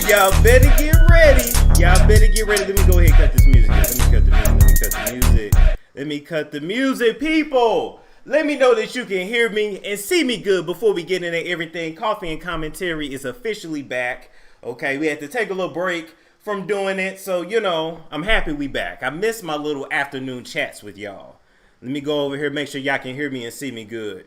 Y'all better get ready. Y'all better get ready. Let me go ahead and cut this music. Let me cut the music, people. Let me know that you can hear me and see me good before we get into everything. Coffee and Commentary is officially back. Okay, we had to take a little break from doing it. So, you know, I'm happy we back. I missed my little afternoon chats with y'all. Let me go over here, make sure y'all can hear me and see me good.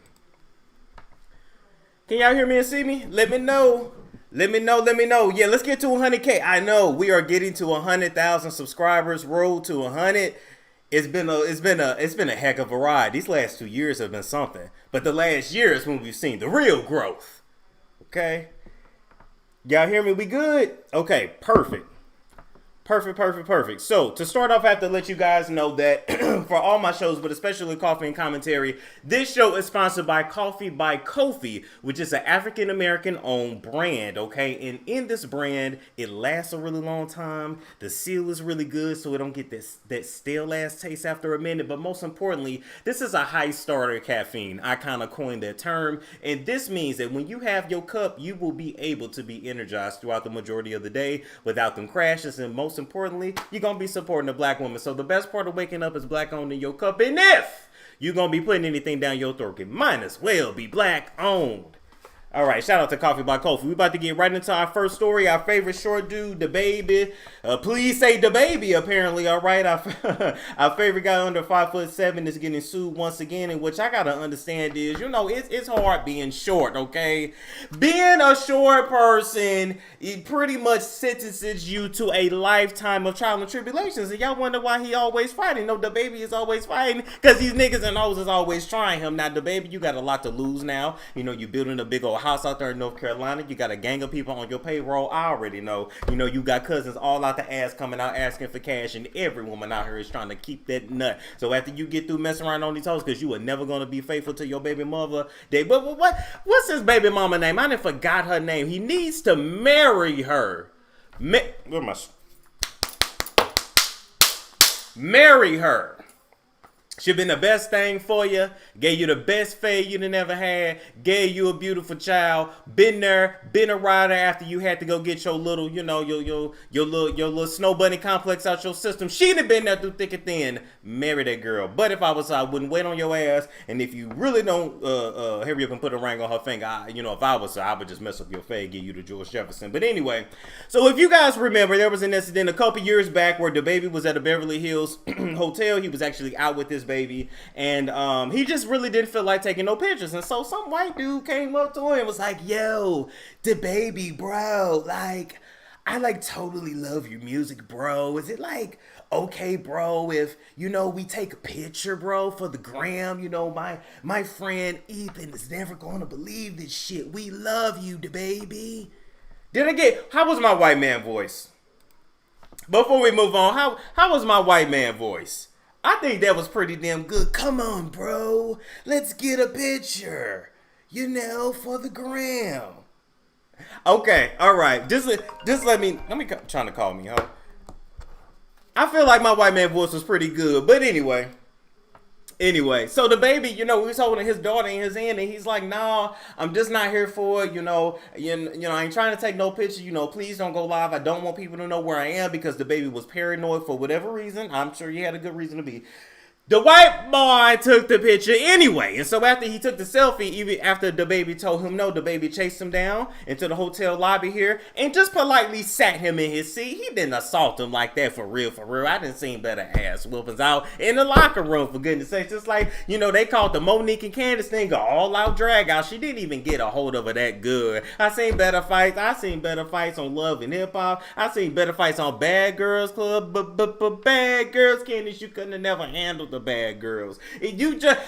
Can y'all hear me and see me? Let me know. Let me know. Yeah, let's get to 100K. I know we are getting to 100,000 subscribers. Road to 100. It's been a heck of a ride. These last 2 years have been something. But the last year is when we've seen the real growth. Okay? Y'all hear me? We good? Okay, perfect. Perfect. So, to start off, I have to let you guys know that for all my shows, but especially Coffee and Commentary, this show is sponsored by Coffee by Kofi, which is an African-American owned brand, okay? And in this brand, it lasts a really long time. The seal is really good, so it don't get that stale-ass taste after a minute. But most importantly, this is a high starter caffeine. I kind of coined that term. And this means that when you have your cup, you will be able to be energized throughout the majority of the day without them crashes. And most importantly, you're going to be supporting a black woman. So the best part of waking up is black owned in your cup. And if you're going to be putting anything down your throat, it might as well be black owned. All right, shout out to Coffee by Kofi. We about to get right into our first story. Our favorite short dude, DaBaby. Please say DaBaby, apparently. All right, our favorite guy under 5'7" is getting sued once again. And which I gotta understand is, you know, it's hard being short. Okay, being a short person, it pretty much sentences you to a lifetime of trial and tribulations. And y'all wonder why he always fighting. No, DaBaby is always fighting because these niggas and hoes is always trying him. Now, DaBaby, you got a lot to lose now. You know, you building a big old house out there in North Carolina. You got a gang of people on your payroll. I already know. You know, you got cousins all out the ass coming out asking for cash, and every woman out here is trying to keep that nut. So after you get through messing around on these hoes, because you are never going to be faithful to your baby mother. What's his baby mama name? I done forgot her name. He needs to marry her. Marry her. She been the best thing for you, gave you the best fade you done ever had, gave you a beautiful child, been there, been a rider after you had to go get your little, you know, your little snow bunny complex out your system. She done been there through thick and thin. Marry that girl. But if I was, I wouldn't wait on your ass. And if you really don't hurry up and put a ring on her finger, if I was, I would just mess up your fade, give you to George Jefferson. But anyway, so if you guys remember, there was an incident a couple years back where DaBaby was at a Beverly Hills hotel. He was actually out with his baby, and he just really didn't feel like taking no pictures. And so some white dude came up to him and was like, yo, DaBaby, bro, like, I like totally love your music, bro. Is it like okay, bro, if, you know, we take a picture, bro, for the gram? You know, my friend Ethan is never gonna believe this shit. We love you, DaBaby. How was my white man voice? Before we move on, how was my white man voice? I think that was pretty damn good. Come on, bro. Let's get a picture. You know, for the gram. Okay, all right. Just let me trying to call me, huh? I feel like my white man voice was pretty good, but anyway, so DaBaby, you know, he was holding his daughter in his hand, and he's like, "Nah, I'm just not here for it. You know, I ain't trying to take no picture. You know, please don't go live. I don't want people to know where I am," because DaBaby was paranoid for whatever reason. I'm sure he had a good reason to be. The white boy took the picture anyway. And so after he took the selfie, even after DaBaby told him no, DaBaby chased him down into the hotel lobby here and just politely sat him in his seat. He didn't assault him like that for real. I didn't see better ass whoopings out in the locker room, for goodness sakes. Just like, you know, they called the Monique and Candace thing an all-out drag out. She didn't even get a hold of her that good. I seen better fights. I seen better fights on Love and Hip Hop. I seen better fights on Bad Girls Club. But Bad Girls, Candace, you couldn't have never handled the Bad Girls. You just,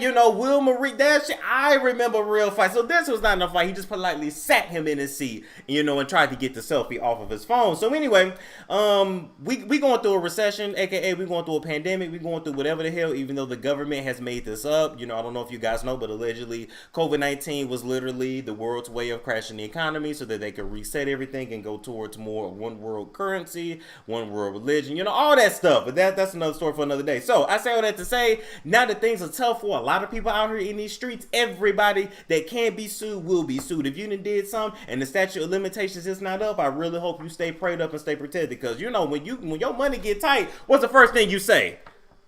you know, Will Marie, that shit, I remember real fight. So this was not a fight. He just politely sat him in his seat, you know, and tried to get the selfie off of his phone. So anyway, we going through a recession, aka we going through a pandemic. We going through whatever the hell, even though the government has made this up. You know, I don't know if you guys know, but allegedly COVID-19 was literally the world's way of crashing the economy so that they could reset everything and go towards more one world currency, one world religion, you know, all that stuff. But that's another story for another day. So I say all that to say, now that things are tough for a lot of people out here in these streets, everybody that can be sued will be sued. If you done did something and the statute of limitations is not up, I really hope you stay prayed up and stay protected, because you know when your money get tight, what's the first thing you say?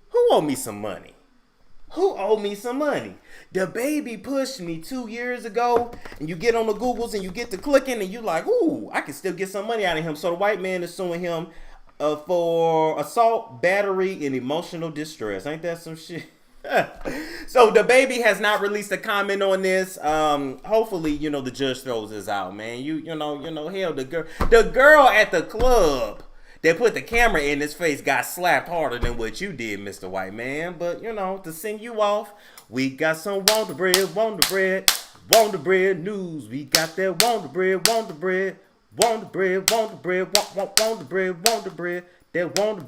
Who owe me some money? Who owe me some money? DaBaby pushed me 2 years ago, and you get on the Googles and you get to clicking and you like, ooh, I can still get some money out of him. So the white man is suing him for assault, battery, and emotional distress. Ain't that some shit? So DaBaby has not released a comment on this. Hopefully, you know, the judge throws this out, man. You know, hell, the girl at the club that put the camera in his face got slapped harder than what you did, Mr. White Man. But, you know, to send you off, we got some Wonder Bread news. We got that Wonder Bread, that Wonder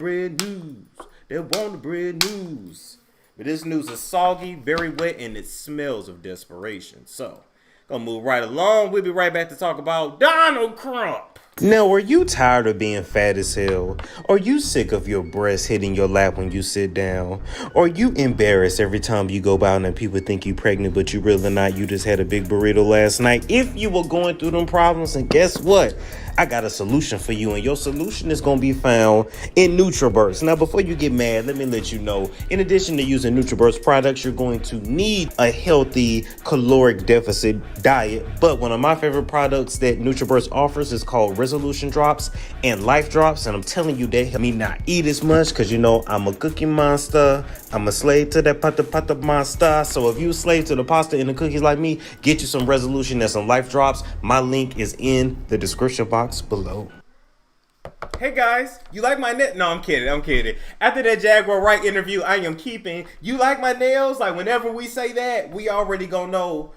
Bread news. But this news is soggy, very wet, and it smells of desperation. So, gonna move right along. We'll be right back to talk about Donald Trump. Now, are you tired of being fat as hell? Are you sick of your breasts hitting your lap when you sit down? Are you embarrassed every time you go by and people think you pregnant, but you really not? You just had a big burrito last night. If you were going through them problems, and guess what? I got a solution for you, and your solution is going to be found in NUTRABURST. Now, before you get mad, let me let you know, in addition to using NUTRABURST products, you're going to need a healthy caloric deficit diet. But one of my favorite products that NUTRABURST offers is called Resolution Drops and Life Drops. And I'm telling you, they help me not eat as much because, you know, I'm a cookie monster. I'm a slave to that pata monster. So if you a slave to the pasta and the cookies like me, get you some Resolution and some Life Drops. My link is in the description box below. Hey guys, you like my nails? No, I'm kidding. After that Jaguar Wright interview, I am keeping. You like my nails? Like whenever we say that, we already gonna know.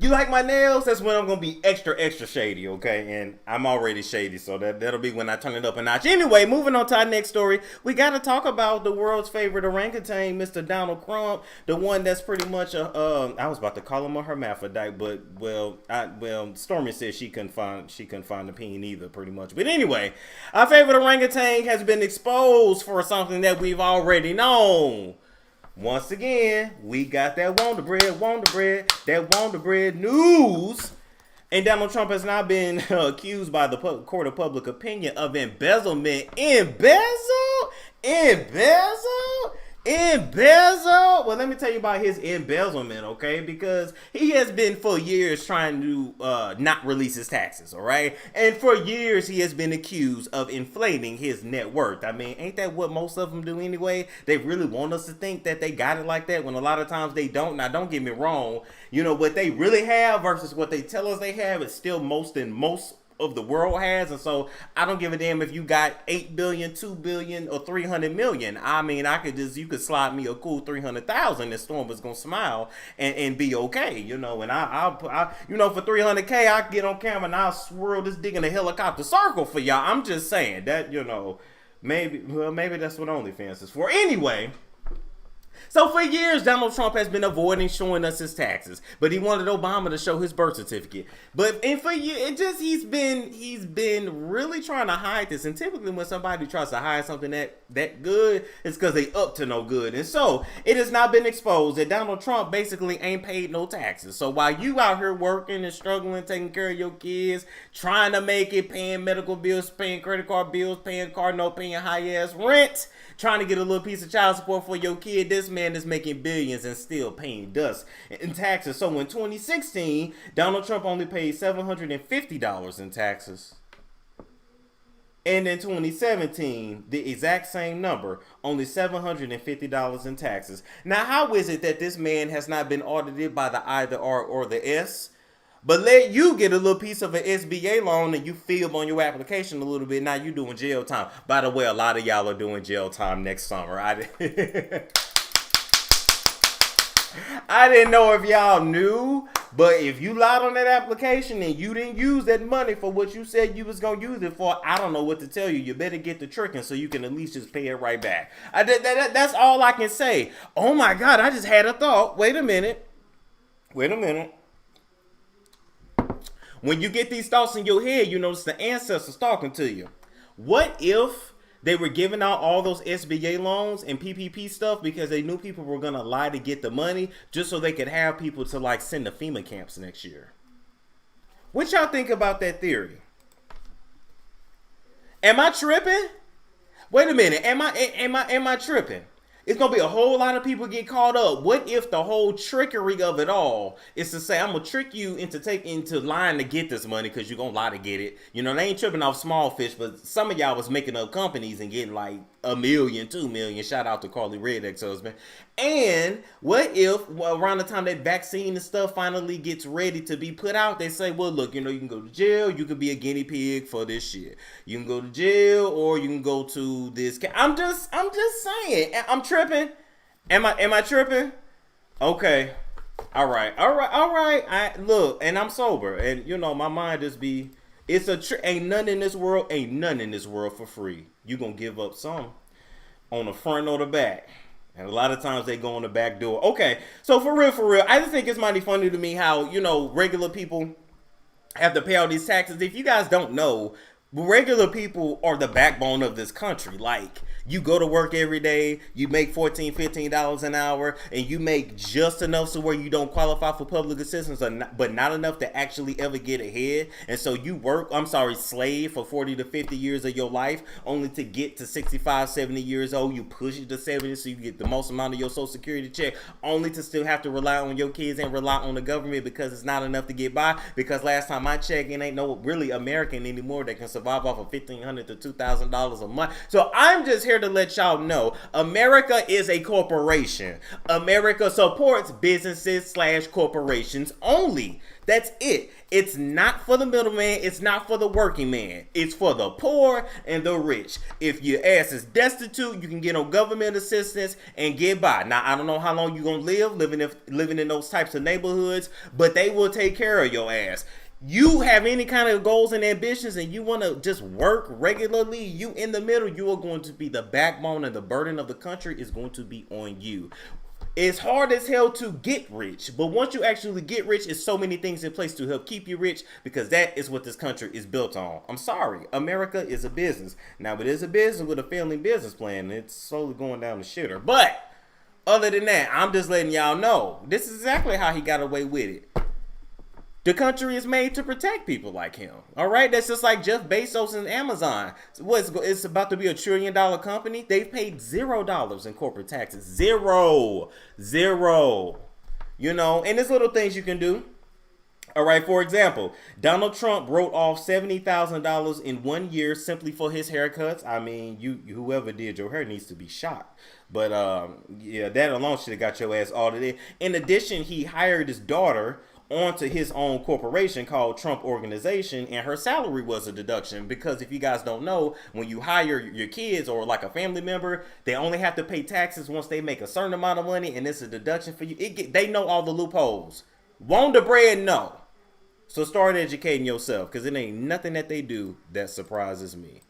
You like my nails? That's when I'm gonna be extra shady, okay? And I'm already shady, so that'll be when I turn it up a notch. Anyway, moving on to our next story, we gotta talk about the world's favorite orangutan, Mr. Donald Trump, the one that's pretty much a I was about to call him a hermaphrodite, but Stormy said she couldn't find the peen either, pretty much. But anyway, our favorite orangutan has been exposed for something that we've already known. Once again, we got that Wonder Bread news. And Donald Trump has now been accused by the court of public opinion of embezzlement. Embezzle? Well, let me tell you about his embezzlement, okay? Because he has been for years trying to not release his taxes, all right? And for years, he has been accused of inflating his net worth. I mean, ain't that what most of them do anyway? They really want us to think that they got it like that when a lot of times they don't. Now, don't get me wrong. You know, what they really have versus what they tell us they have is still most of the world has. And so I don't give a damn if you got 8 billion, 2 billion, or 300 million. I mean, you could slide me a cool 300,000 and Storm was gonna smile and be okay, you know. And I you know, for 300K, I get on camera and I'll swirl this dick in a helicopter circle for y'all. I'm just saying that, you know, maybe that's what OnlyFans is for. Anyway. So for years, Donald Trump has been avoiding showing us his taxes, but he wanted Obama to show his birth certificate. And for years, he's been really trying to hide this. And typically, when somebody tries to hide something that good, it's because they up to no good. And so it has now been exposed that Donald Trump basically ain't paid no taxes. So while you out here working and struggling, taking care of your kids, trying to make it, paying medical bills, paying credit card bills, paying car note, paying high ass rent, trying to get a little piece of child support for your kid, this man is making billions and still paying dust in taxes. So in 2016, Donald Trump only paid $750 in taxes. And in 2017, the exact same number, only $750 in taxes. Now, how is it that this man has not been audited by the I, the R, or the S? But let you get a little piece of an SBA loan and you fib on your application a little bit. Now you doing jail time. By the way, a lot of y'all are doing jail time next summer. I didn't know if y'all knew, but if you lied on that application and you didn't use that money for what you said you was going to use it for, I don't know what to tell you. You better get the tricking so you can at least just pay it right back. That's all I can say. Oh my God, I just had a thought. Wait a minute. When you get these thoughts in your head, you notice the ancestors talking to you. What if They were giving out all those SBA loans and PPP stuff because they knew people were going to lie to get the money just so they could have people to like send to FEMA camps next year. What y'all think about that theory? Am I tripping? Wait a minute. Am I tripping? It's going to be a whole lot of people get caught up. What if the whole trickery of it all is to say, I'm going to trick you into lying to get this money because you're going to lie to get it. You know, they ain't tripping off small fish, but some of y'all was making up companies and getting like $1 million, $2 million. Shout out to Carly Red ex-husband. And what if around the time that vaccine and stuff finally gets ready to be put out, they say, well, look, you know, you can go to jail. You can be a guinea pig for this shit. You can go to jail or you can go to this. I'm just saying. I'm tripping. Am I tripping? Okay. All right. Look, and I'm sober. And, you know, my mind just be, ain't none in this world for free. You gonna give up some on the front or the back. And a lot of times they go on the back door. Okay, so for real, I just think it's mighty funny to me how, you know, regular people have to pay all these taxes. If you guys don't know, regular people are the backbone of this country. Like, you go to work every day, you make $14, $15 an hour, and you make just enough so where you don't qualify for public assistance, but not enough to actually ever get ahead. And so you slave for 40 to 50 years of your life, only to get to 65, 70 years old. You push it to 70 so you get the most amount of your Social Security check, only to still have to rely on your kids and rely on the government because it's not enough to get by. Because last time I checked, it ain't no really American anymore that can survive off of $1,500 to $2,000 a month. So I'm just here to let y'all know, America is a corporation. America supports businesses / corporations only. That's it. It's not for the middleman. It's not for the working man. It's for the poor and the rich. If your ass is destitute, you can get on government assistance and get by. Now, I don't know how long you're going to live living in those types of neighborhoods, but they will take care of your ass. You have any kind of goals and ambitions and you want to just work regularly, you in the middle, you are going to be the backbone, and the burden of the country is going to be on you. It's hard as hell to get rich, but once you actually get rich, it's so many things in place to help keep you rich, because that is what this country is built on. I'm sorry, America is a business. Now, it is a business with a family business plan. It's slowly going down the shitter. But other than that, I'm just letting y'all know, this is exactly how he got away with it. The country is made to protect people like him. All right, that's just like Jeff Bezos and Amazon. It's about to be $1 trillion company. They've paid $0 in corporate taxes. Zero. You know, and there's little things you can do. All right, for example, Donald Trump wrote off $70,000 in 1 year simply for his haircuts. I mean, whoever did your hair needs to be shot. But yeah, that alone should have got your ass audited. In addition, he hired his daughter onto his own corporation called Trump Organization, and her salary was a deduction, because if you guys don't know, when you hire your kids or like a family member, they only have to pay taxes once they make a certain amount of money, and it's a deduction for you. They know all the loopholes. Won't the bread know? So start educating yourself, because it ain't nothing that they do that surprises me.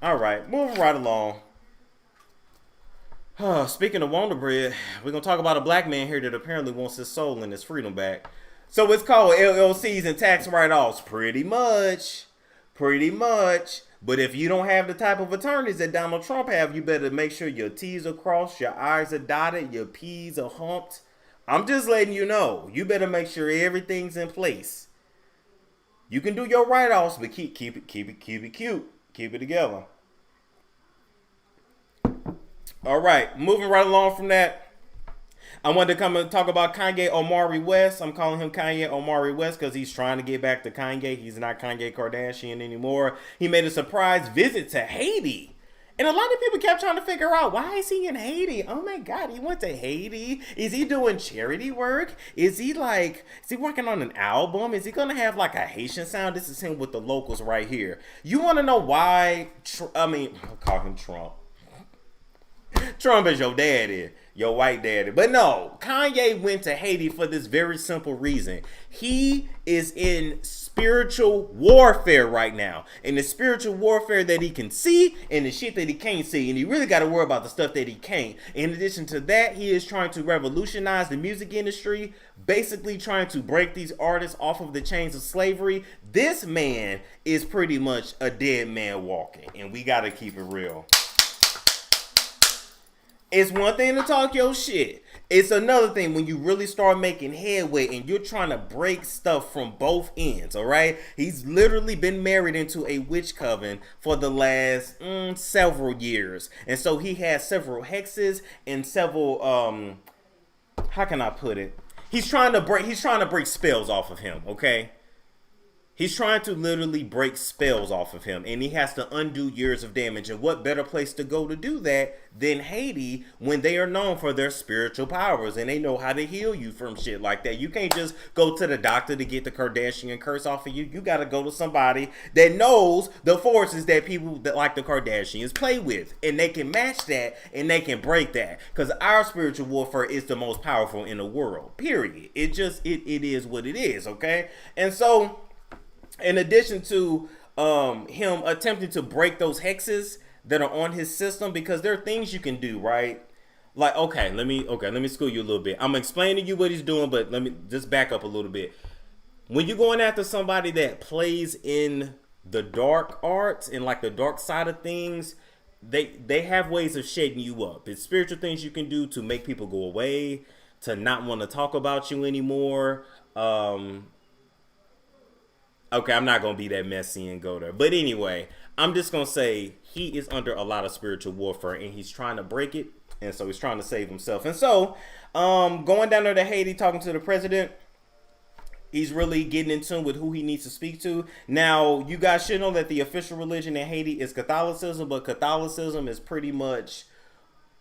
All right, moving right along. Speaking of Wonder Bread, we're going to talk about a black man here that apparently wants his soul and his freedom back. So it's called LLCs and tax write-offs. Pretty much. But if you don't have the type of attorneys that Donald Trump have, you better make sure your T's are crossed, your I's are dotted, your P's are humped. I'm just letting you know. You better make sure everything's in place. You can do your write-offs, but keep it cute. Keep it together. All right, moving right along from that. I wanted to come and talk about Kanye Omari West. I'm calling him Kanye Omari West because he's trying to get back to Kanye. He's not Kanye Kardashian anymore. He made a surprise visit to Haiti. And a lot of people kept trying to figure out, why is he in Haiti? Oh my God, he went to Haiti. Is he doing charity work? Is he working on an album? Is he going to have like a Haitian sound? This is him with the locals right here. You want to know why? I'll call him Trump. Trump is your daddy, your white daddy. But no, Kanye went to Haiti for this very simple reason. He is in spiritual warfare right now. And the spiritual warfare that he can see and the shit that he can't see. And he really got to worry about the stuff that he can't. In addition to that, he is trying to revolutionize the music industry, basically trying to break these artists off of the chains of slavery. This man is pretty much a dead man walking. And we got to keep it real. It's one thing to talk your shit. It's another thing when you really start making headway and you're trying to break stuff from both ends, all right? He's literally been married into a witch coven for the last several years. And so he has several hexes and several, how can I put it? He's trying to break spells off of him, okay? He's trying to literally break spells off of him, and he has to undo years of damage. And what better place to go to do that than Haiti, when they are known for their spiritual powers and they know how to heal you from shit like that. You can't just go to the doctor to get the Kardashian curse off of you. You got to go to somebody that knows the forces that people that like the Kardashians play with, and they can match that and they can break that. Because our spiritual warfare is the most powerful in the world. Period. It is what it is. Okay, and so, in addition to him attempting to break those hexes that are on his system, because there are things you can do, right? Like, let me school you a little bit. I'm explaining to you what he's doing, but let me just back up a little bit. When you're going after somebody that plays in the dark arts and like the dark side of things, they have ways of shading you up. It's spiritual things you can do to make people go away, to not want to talk about you anymore. Okay, I'm not going to be that messy and go there. But anyway, I'm just going to say he is under a lot of spiritual warfare and he's trying to break it. And so he's trying to save himself. And so, going down there to Haiti, talking to the president, he's really getting in tune with who he needs to speak to. Now, you guys should know that the official religion in Haiti is Catholicism, but Catholicism is pretty much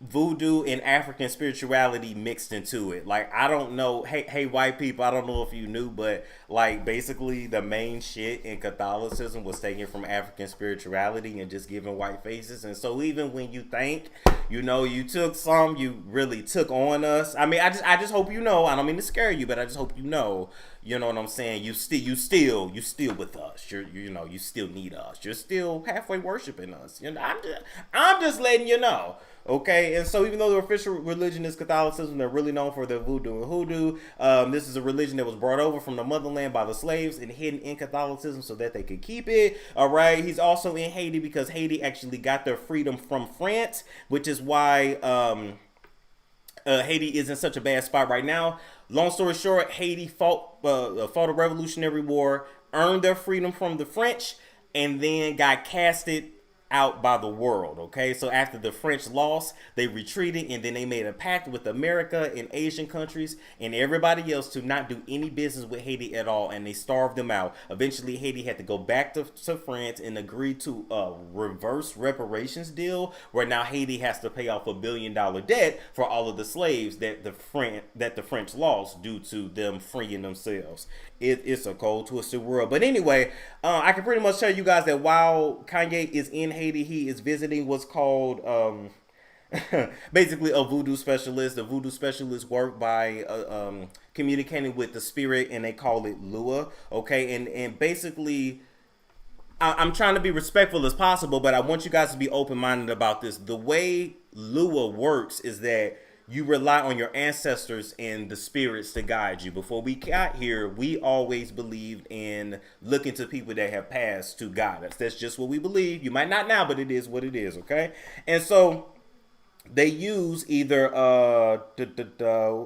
voodoo and African spirituality mixed into it. Like, I don't know, hey white people, I don't know if you knew, but like basically the main shit in Catholicism was taken from African spirituality and just given white faces. And so even when you think, you know, you took some, you really took on us. I mean, I just hope you know, I don't mean to scare you, but I just hope you know what I'm saying? You still with us. You still need us. You're still halfway worshiping us. You know, I'm just letting you know. Okay, and so even though the official religion is Catholicism, they're really known for their voodoo and hoodoo. This is a religion that was brought over from the motherland by the slaves and hidden in Catholicism so that they could keep it. All right, he's also in Haiti because Haiti actually got their freedom from France, which is why Haiti is in such a bad spot right now. Long story short, Haiti fought a Revolutionary War, earned their freedom from the French, and then got casted out by the world. Okay, so after the French lost, they retreated, and then they made a pact with America and Asian countries and everybody else to not do any business with Haiti at all, and they starved them out. Eventually Haiti had to go back to France and agree to a reverse reparations deal where now Haiti has to pay off $1 billion debt for all of the slaves that the French lost due to them freeing themselves. It's a cold, twisted world. But anyway, I can pretty much tell you guys that while Kanye is in Haiti, he is visiting what's called basically a voodoo specialist. The voodoo specialists work by communicating with the spirit, and they call it Lua. Okay, and basically, I'm trying to be respectful as possible, but I want you guys to be open-minded about this. The way Lua works is that you rely on your ancestors and the spirits to guide you. Before we got here, we always believed in looking to people that have passed to guide us. That's just what we believe. You might not now, but it is what it is, okay? And so they use either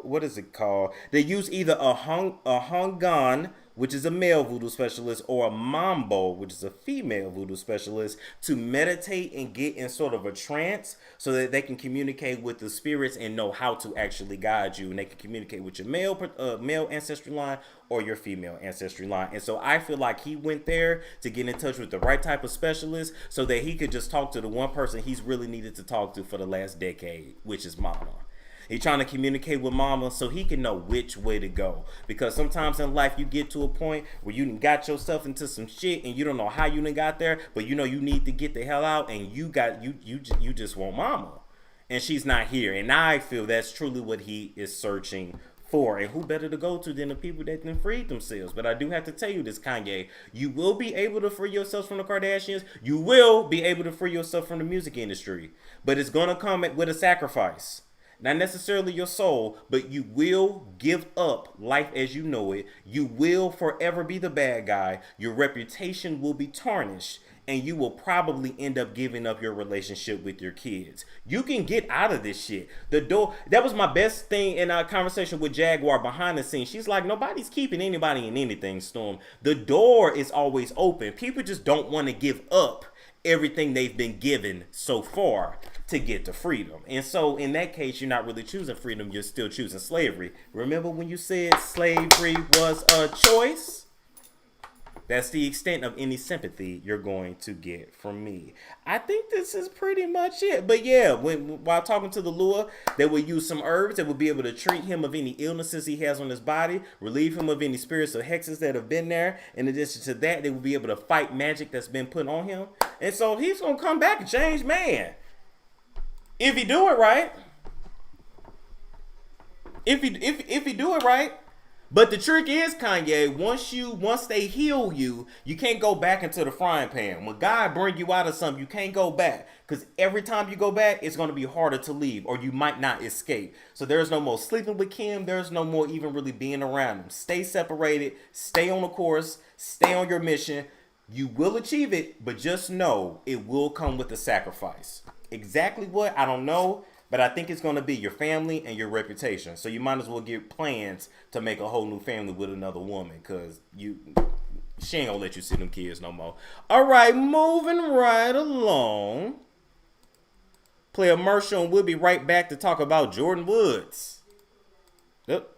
what is it called? They use either a Hongan, which is a male voodoo specialist, or a Mambo, which is a female voodoo specialist, to meditate and get in sort of a trance so that they can communicate with the spirits and know how to actually guide you. And they can communicate with your male ancestry line or your female ancestry line. And so I feel like he went there to get in touch with the right type of specialist so that he could just talk to the one person he's really needed to talk to for the last decade, which is Mama. He's trying to communicate with Mama so he can know which way to go. Because sometimes in life you get to a point where you done got yourself into some shit and you don't know how you done got there, but you know you need to get the hell out, and you just want Mama. And she's not here. And I feel that's truly what he is searching for. And who better to go to than the people that then freed themselves? But I do have to tell you this, Kanye. You will be able to free yourself from the Kardashians. You will be able to free yourself from the music industry. But it's going to come with a sacrifice. Not necessarily your soul, but you will give up life as you know it. You will forever be the bad guy. Your reputation will be tarnished. and you will probably end up giving up your relationship with your kids. You can get out of this shit. The door, that was my best thing in our conversation with Jaguar behind the scenes. She's like, nobody's keeping anybody in anything, Storm. The door is always open. People just don't want to give up everything they've been given so far to get to freedom. And so in that case, you're not really choosing freedom, you're still choosing slavery. Remember when you said slavery was a choice? That's the extent of any sympathy you're going to get from me. I think this is pretty much it. But yeah, while talking to the Lua, they will use some herbs that will be able to treat him of any illnesses he has on his body, relieve him of any spirits or hexes that have been there. In addition to that, they will be able to fight magic that's been put on him. And so he's going to come back a changed man. If he do it right. If he do it right. But the trick is, Kanye, once they heal you, you can't go back into the frying pan. When God bring you out of something, you can't go back. Because every time you go back, it's going to be harder to leave, or you might not escape. So there's no more sleeping with Kim. There's no more even really being around him. Stay separated. Stay on the course. Stay on your mission. You will achieve it, but just know it will come with a sacrifice. Exactly what? I don't know. But I think it's going to be your family and your reputation. So you might as well get plans to make a whole new family with another woman. Because she ain't going to let you see them kids no more. All right, moving right along. Play a commercial and we'll be right back to talk about Jordyn Woods. Yep.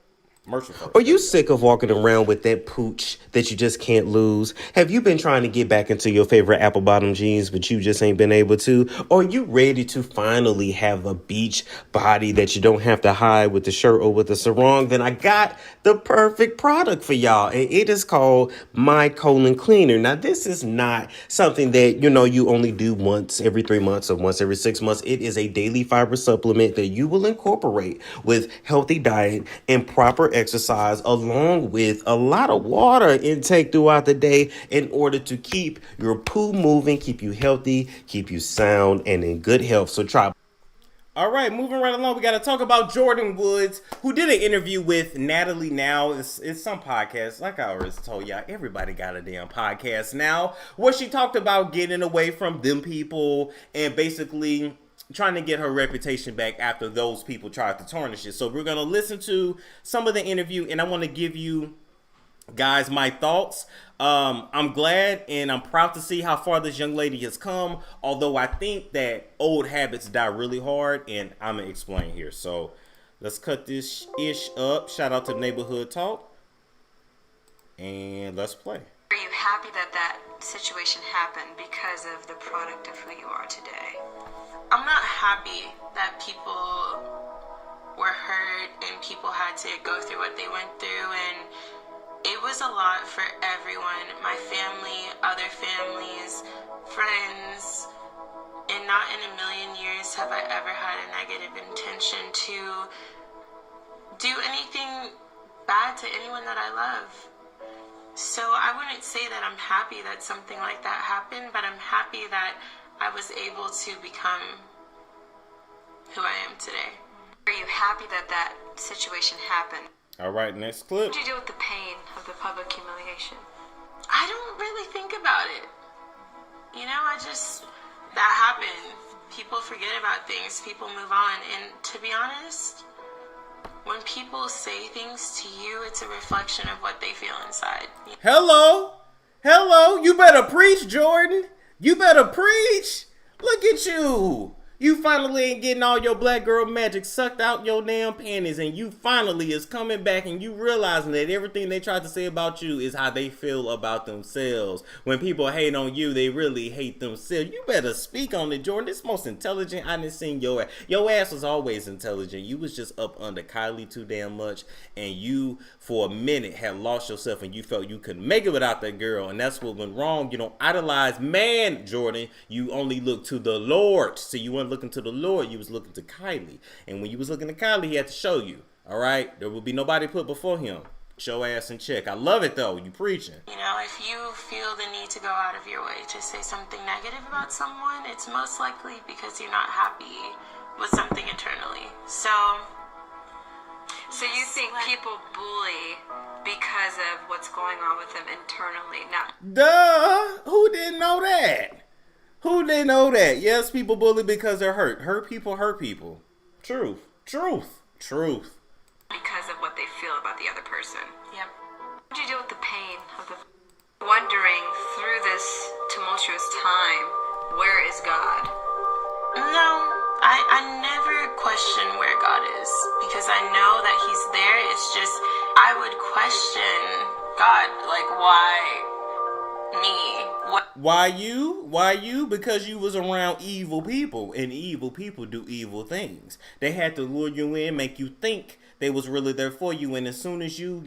Are you sick of walking around with that pooch that you just can't lose? Have you been trying to get back into your favorite apple bottom jeans, but you just ain't been able to? Or are you ready to finally have a beach body that you don't have to hide with the shirt or with the sarong? Then I got the perfect product for y'all. And it is called My Colon Cleaner. Now, this is not something that, you only do once every 3 months or once every 6 months. It is a daily fiber supplement that you will incorporate with healthy diet and proper exercise, along with a lot of water intake throughout the day in order to keep your poo moving, keep you healthy, keep you sound and in good health. So try. All right, moving right along, we got to talk about Jordyn Woods, who did an interview with Natalie Now. It's some podcast. Like I always told y'all, everybody got a damn podcast now, where she talked about getting away from them people and basically trying to get her reputation back after those people tried to tarnish it. So we're going to listen to some of the interview, and I want to give you guys my thoughts. I'm glad and I'm proud to see how far this young lady has come, although I think that old habits die really hard, and I'm going to explain here. So let's cut this ish up. Shout out to Neighborhood Talk, and let's play. Are you happy that that situation happened because of the product of who you are today? I'm not happy that people were hurt and people had to go through what they went through, and it was a lot for everyone. My family, other families, friends, and not in a million years have I ever had a negative intention to do anything bad to anyone that I love. So I wouldn't say that I'm happy that something like that happened, but I'm happy that I was able to become who I am today. Are you happy that that situation happened? All right, next clip. What did you do with the pain of the public humiliation? I don't really think about it. That happened. People forget about things. People move on. And to be honest, when people say things to you, it's a reflection of what they feel inside. Hello. You better preach, Jordyn. You better preach. Look at you. You finally ain't getting all your black girl magic sucked out your damn panties, and you finally is coming back and you realizing that everything they tried to say about you is how they feel about themselves. When people hate on you, they really hate themselves. You better speak on it, Jordyn. This is most intelligent I done seen your ass. Your ass was always intelligent. You was just up under Kylie too damn much, and you for a minute had lost yourself and you felt you couldn't make it without that girl, and that's what went wrong. You don't idolize man, Jordyn. You only look to the Lord. So you weren't looking to the Lord, you was looking to Kylie. And when you was looking to Kylie, he had to show you. All right? There will be nobody put before him. Show ass in check. I love it though. You preaching. If you feel the need to go out of your way to say something negative about someone, it's most likely because you're not happy with something internally. So So you think people bully because of what's going on with them internally? Not. Duh! Who didn't know that? Who didn't know that? Yes, people bully because they're hurt. Hurt people hurt people. Truth. Truth. Truth. Because of what they feel about the other person. Yep. How do you deal with the pain of the wondering through this tumultuous time, where is God? No, I never question where God is because I know that He's there. It's just I would question God, like, why me? What? Why you? Why you? Because you was around evil people, and evil people do evil things. They had to lure you in, make you think they was really there for you, and as soon as you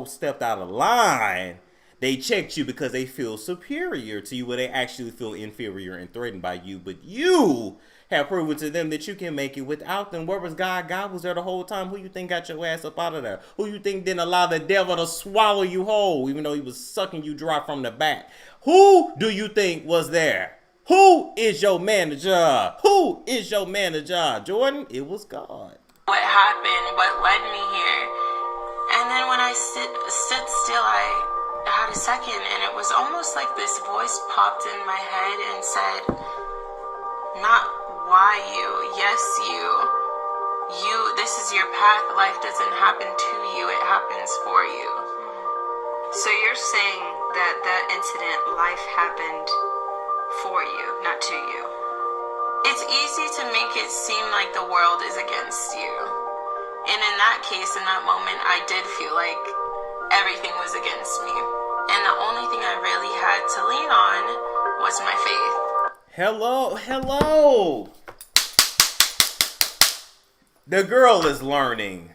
stepped out of line, they checked you because they feel superior to you, where they actually feel inferior and threatened by you. But you have proven to them that you can make it without them. Where was God? God was there the whole time. Who you think got your ass up out of there? Who you think didn't allow the devil to swallow you whole, even though he was sucking you dry from the back? Who do you think was there? Who is your manager? Who is your manager? Jordyn, it was God. What happened? What led me here? And then when I stood still, I had a second, and it was almost like this voice popped in my head and said, not why you, yes you, this is your path. Life doesn't happen to you, it happens for you. So you're saying that incident, life happened for you, not to you. It's easy to make it seem like the world is against you. And in that case, in that moment, I did feel like everything was against me. And the only thing I really had to lean on was my faith. Hello. The girl is learning.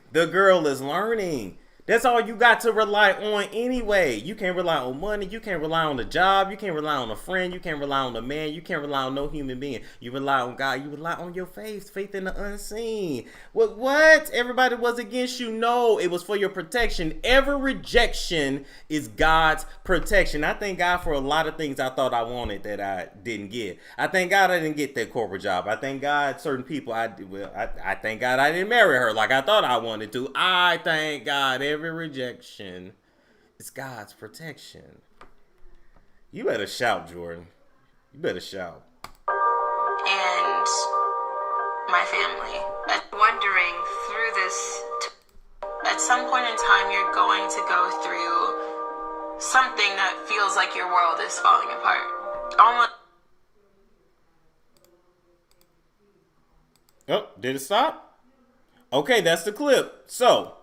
That's all you got to rely on anyway. You can't rely on money. You can't rely on a job. You can't rely on a friend. You can't rely on a man. You can't rely on no human being. You rely on God. You rely on your faith in the unseen. What? Everybody was against you? No, it was for your protection. Every rejection is God's protection. I thank God for a lot of things I thought I wanted that I didn't get. I thank God I didn't get that corporate job. I thank God certain people, I thank God I didn't marry her like I thought I wanted to. I thank God every rejection is God's protection. You better shout, Jordyn. You better shout. And my family. Wondering through this, at some point in time, you're going to go through something that feels like your world is falling apart. Almost. Oh, did it stop? Okay, that's the clip. So,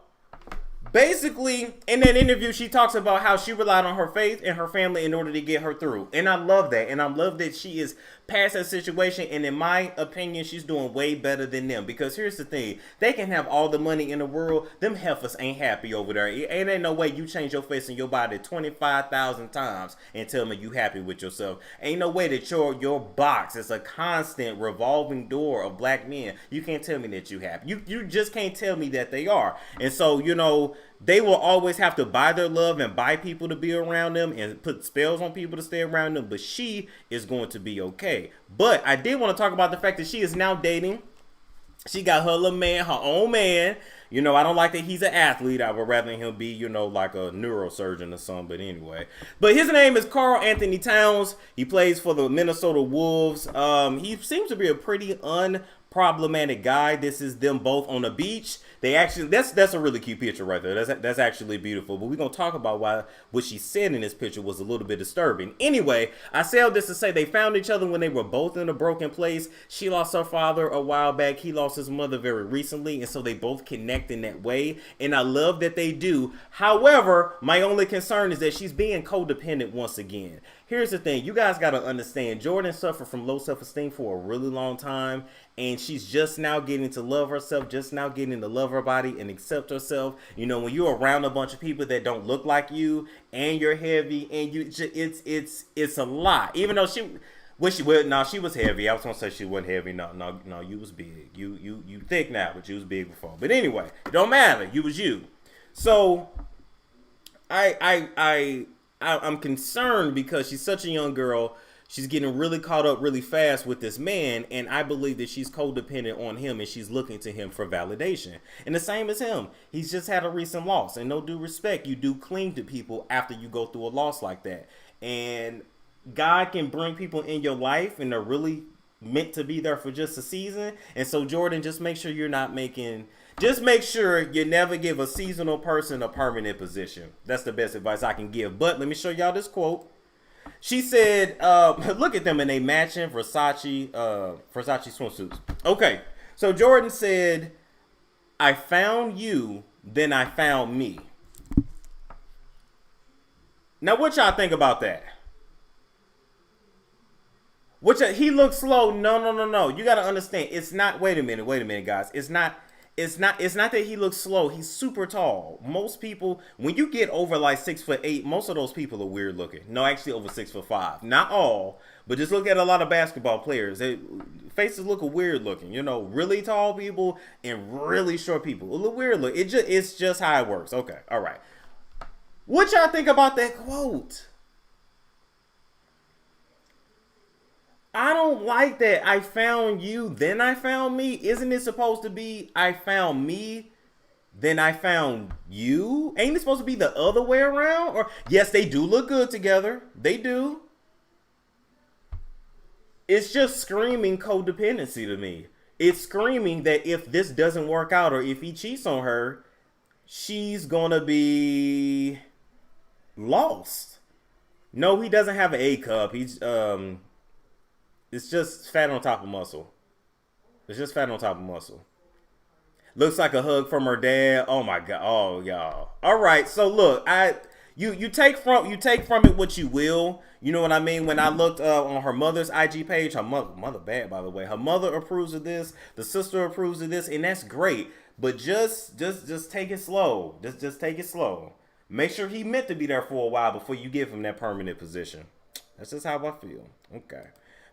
basically, in that interview, she talks about how she relied on her faith and her family in order to get her through. And I love that. And I love that she is past that situation. And in my opinion, she's doing way better than them. Because here's the thing. They can have all the money in the world. Them heifers ain't happy over there. It ain't no way you change your face and your body 25,000 times and tell me you happy with yourself. Ain't no way that your box is a constant revolving door of black men. You can't tell me that you happy. You just can't tell me that they are. And so, they will always have to buy their love and buy people to be around them and put spells on people to stay around them. But she is going to be okay. But I did want to talk about the fact that she is now dating. She got her little man, her own man. I don't like that he's an athlete. I would rather him be, like a neurosurgeon or something. But anyway. But his name is Karl Anthony Towns. He plays for the Minnesota Wolves. He seems to be a pretty unproblematic guy. This is them both on the beach. They actually, that's a really cute picture right there. That's actually beautiful. But we're going to talk about why what she said in this picture was a little bit disturbing. Anyway, I say all this to say they found each other when they were both in a broken place. She lost her father a while back. He lost his mother very recently. And so they both connect in that way. And I love that they do. However, my only concern is that she's being codependent once again. Here's the thing. You guys got to understand. Jordyn suffered from low self-esteem for a really long time. And she's just now getting to love herself, just now getting to love her body and accept herself. When you're around a bunch of people that don't look like you and you're heavy and it's a lot. Even though she was heavy. I was going to say she wasn't heavy. No, you was big. You thick now, but you was big before. But anyway, it don't matter. You was you. So I'm concerned because she's such a young girl. she's getting really caught up really fast with this man, and I believe that she's codependent on him, and she's looking to him for validation. And the same as him, he's just had a recent loss, and no due respect, you do cling to people after you go through a loss like that. And God can bring people in your life, and they're really meant to be there for just a season. And so Jordyn, just make sure you're not making, just make sure you never give a seasonal person a permanent position. That's the best advice I can give. But let me show y'all this quote. She said, look at them in a matching Versace swimsuits. Okay, so Jordyn said, I found you, then I found me. Now, what y'all think about that? He looks slow. No. You got to understand. It's not, wait a minute, guys. It's not that he looks slow. He's super tall. Most people, when you get over like 6'8", most of those people are weird looking. No, actually over 6'5". Not all, but just look at a lot of basketball players. Faces look weird looking. You know, really tall people and really short people look weird look. It's just how it works. Okay, all right. What y'all think about that quote? I don't like that. I found you, then I found me. Isn't it supposed to be I found me, then I found you? Ain't it supposed to be the other way around? Or yes, they do look good together. They do. It's just screaming codependency to me. It's screaming that if this doesn't work out or if he cheats on her, she's gonna be lost. No, he doesn't have an A cup. He's it's just fat on top of muscle. It's just fat on top of muscle. Looks like a hug from her dad. Oh my God. Oh y'all. All right. So look, you take from it what you will. You know what I mean? When I looked on her mother's IG page, her mother bad by the way. Her mother approves of this. The sister approves of this, and that's great. But just take it slow. Just take it slow. Make sure he meant to be there for a while before you give him that permanent position. That's just how I feel. Okay.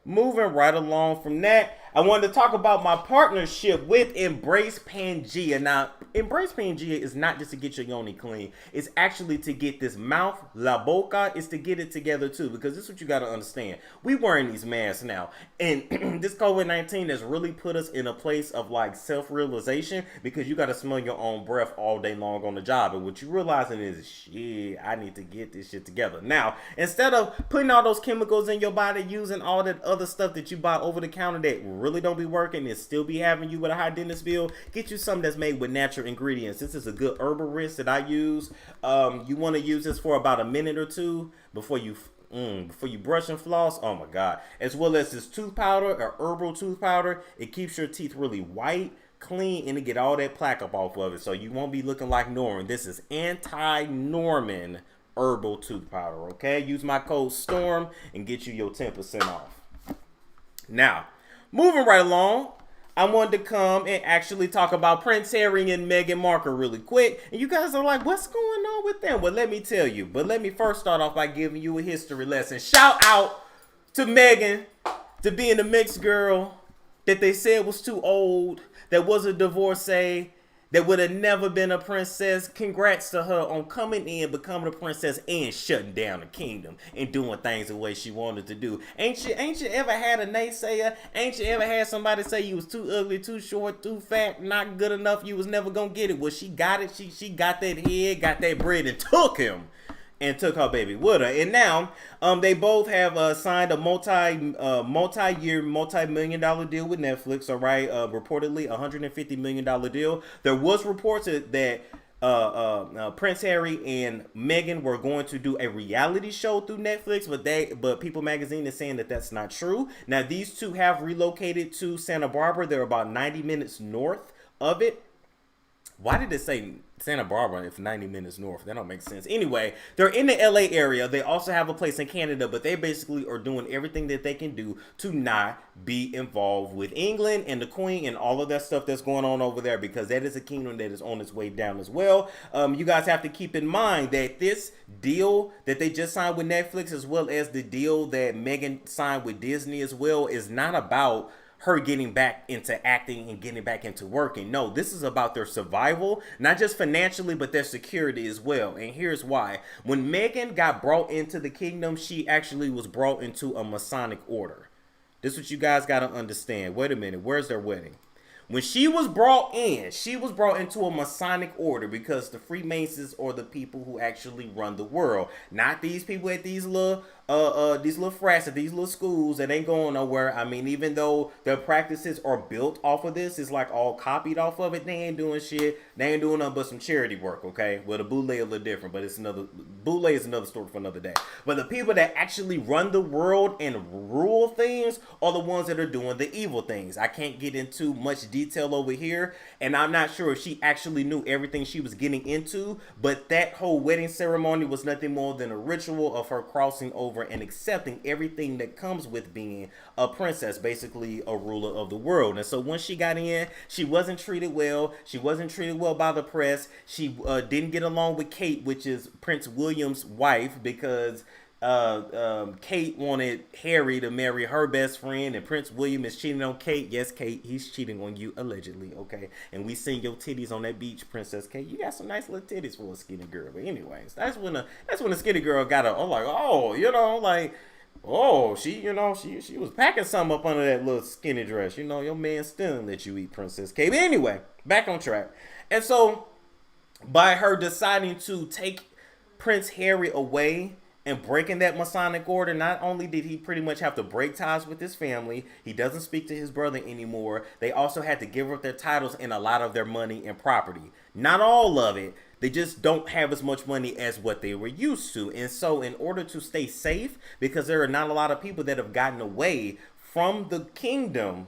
Moving right along from that, I wanted to talk about my partnership with Embrace Pangea. Now, Embrace Pangea is not just to get your yoni clean. It's actually to get this mouth, la boca, is to get it together too. Because this is what you got to understand. We wearing these masks now. And this COVID-19 has really put us in a place of like self-realization. Because you got to smell your own breath all day long on the job. And what you realizing is, shit, I need to get this shit together. Now, instead of putting all those chemicals in your body, using all that other stuff that you buy over the counter that really don't be working and still be having you with a high dentist bill, get you something that's made with natural ingredients. This is a good herbal rinse that I use. You want to use this for about a minute or two before you brush and floss. Oh my God. As well as this tooth powder or herbal tooth powder. It keeps your teeth really white, clean, and to get all that plaque up off of it, so you won't be looking like Norman. This is anti-Norman herbal tooth powder. Okay, use my code STORM and get you your 10% off. Now, moving right along, I wanted to come and actually talk about Prince Harry and Meghan Markle really quick. And you guys are like, what's going on with them? Well, let me tell you. But let me first start off by giving you a history lesson. Shout out to Meghan to being a mixed girl that they said was too old, that was a divorcee, that would have never been a princess. Congrats to her on coming in, becoming a princess, and shutting down the kingdom and doing things the way she wanted to do. Ain't you ever had a naysayer? Ain't you ever had somebody say you was too ugly, too short, too fat, not good enough, you was never gonna get it? Well, she got it. She got that head, got that bread, and took him. And took her baby with her. And now they both have signed a multi-year, multi-million-dollar deal with Netflix. All right, reportedly $150 million deal. There was reports that Prince Harry and Meghan were going to do a reality show through Netflix, but People Magazine is saying that that's not true. Now these two have relocated to Santa Barbara. They're about 90 minutes north of it. Why did it say Santa Barbara if 90 minutes north? That don't make sense. Anyway, they're in the LA area. They also have a place in Canada, but they basically are doing everything that they can do to not be involved with England and the Queen and all of that stuff that's going on over there, because that is a kingdom that is on its way down as well. You guys have to keep in mind that this deal that they just signed with Netflix, as well as the deal that Meghan signed with Disney as well, is not about her getting back into acting and getting back into working. No, this is about their survival, not just financially, but their security as well. And here's why. When Meghan got brought into the kingdom, she actually was brought into a Masonic order. This is what you guys got to understand. Wait a minute. Where's their wedding? When she was brought into a Masonic order, because the Freemasons are the people who actually run the world, not these people at these little frats at these little schools that ain't going nowhere. I mean, even though their practices are built off of this, it's like all copied off of it. They ain't doing shit. They ain't doing nothing but some charity work. Okay, well, the boule a little different, but boule is another story for another day. But the people that actually run the world and rule things are the ones that are doing the evil things. I can't get into much detail over here, and I'm not sure if she actually knew everything she was getting into, but that whole wedding ceremony was nothing more than a ritual of her crossing over and accepting everything that comes with being a princess, basically a ruler of the world. And so when she got in, she wasn't treated well. She wasn't treated well by the press. She didn't get along with Kate, which is Prince William's wife, because Kate wanted Harry to marry her best friend, and Prince William is cheating on Kate. Yes, Kate, he's cheating on you allegedly, okay? And we seen your titties on that beach, Princess Kate. You got some nice little titties for a skinny girl. But anyways, that's when a skinny girl got I'm like, oh, she was packing something up under that little skinny dress. Your man still let you eat, Princess Kate. But anyway, back on track. And so by her deciding to take Prince Harry away and breaking that Masonic order, not only did he pretty much have to break ties with his family, he doesn't speak to his brother anymore. They also had to give up their titles and a lot of their money and property. Not all of it. They just don't have as much money as what they were used to. And so in order to stay safe, because there are not a lot of people that have gotten away from the kingdom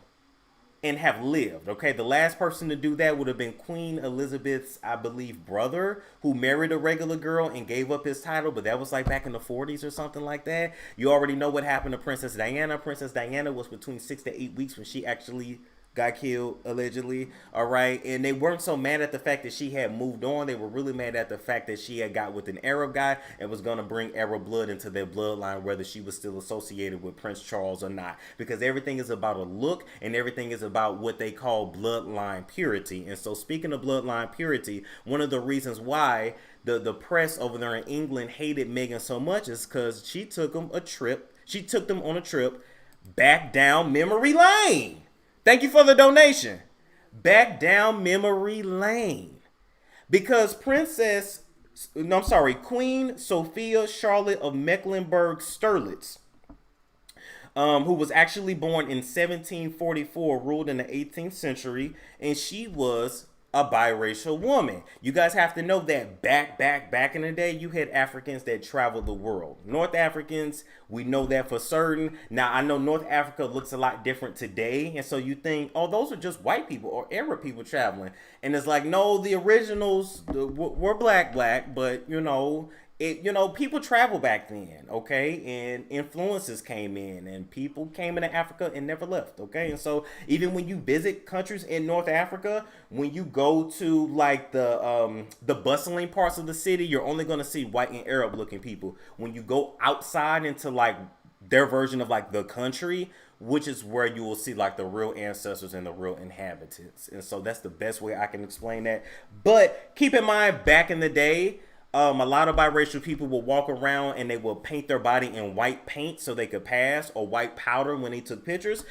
and have lived, okay? The last person to do that would have been Queen Elizabeth's, I believe, brother, who married a regular girl and gave up his title, but that was like back in the 40s or something like that. You already know what happened to Princess Diana. Princess Diana was between 6 to 8 weeks when she actually got killed, allegedly, all right? And they weren't so mad at the fact that she had moved on. They were really mad at the fact that she had got with an Arab guy and was going to bring Arab blood into their bloodline, whether she was still associated with Prince Charles or not. Because everything is about a look, and everything is about what they call bloodline purity. And so speaking of bloodline purity, one of the reasons why the press over there in England hated Meghan so much is because she took them on a trip back down memory lane. Thank you for the donation. Back down memory lane. Because Queen Sophia Charlotte of Mecklenburg-Strelitz, who was actually born in 1744, ruled in the 18th century, and she was a biracial woman. You guys have to know that back in the day, you had Africans that traveled the world. North Africans, we know that for certain. Now, I know North Africa looks a lot different today, and so you think, oh, those are just white people or Arab people traveling. And it's like, no, the originals were black, but, people travel back then, okay? And influences came in, and people came into Africa and never left, okay? And so even when you visit countries in North Africa, when you go to like the bustling parts of the city, you're only going to see white and Arab looking people. When you go outside into like their version of like the country, which is where you will see like the real ancestors and the real inhabitants. And so that's the best way I can explain that. But keep in mind, back in the day, a lot of biracial people will walk around and they will paint their body in white paint so they could pass, or white powder when they took pictures.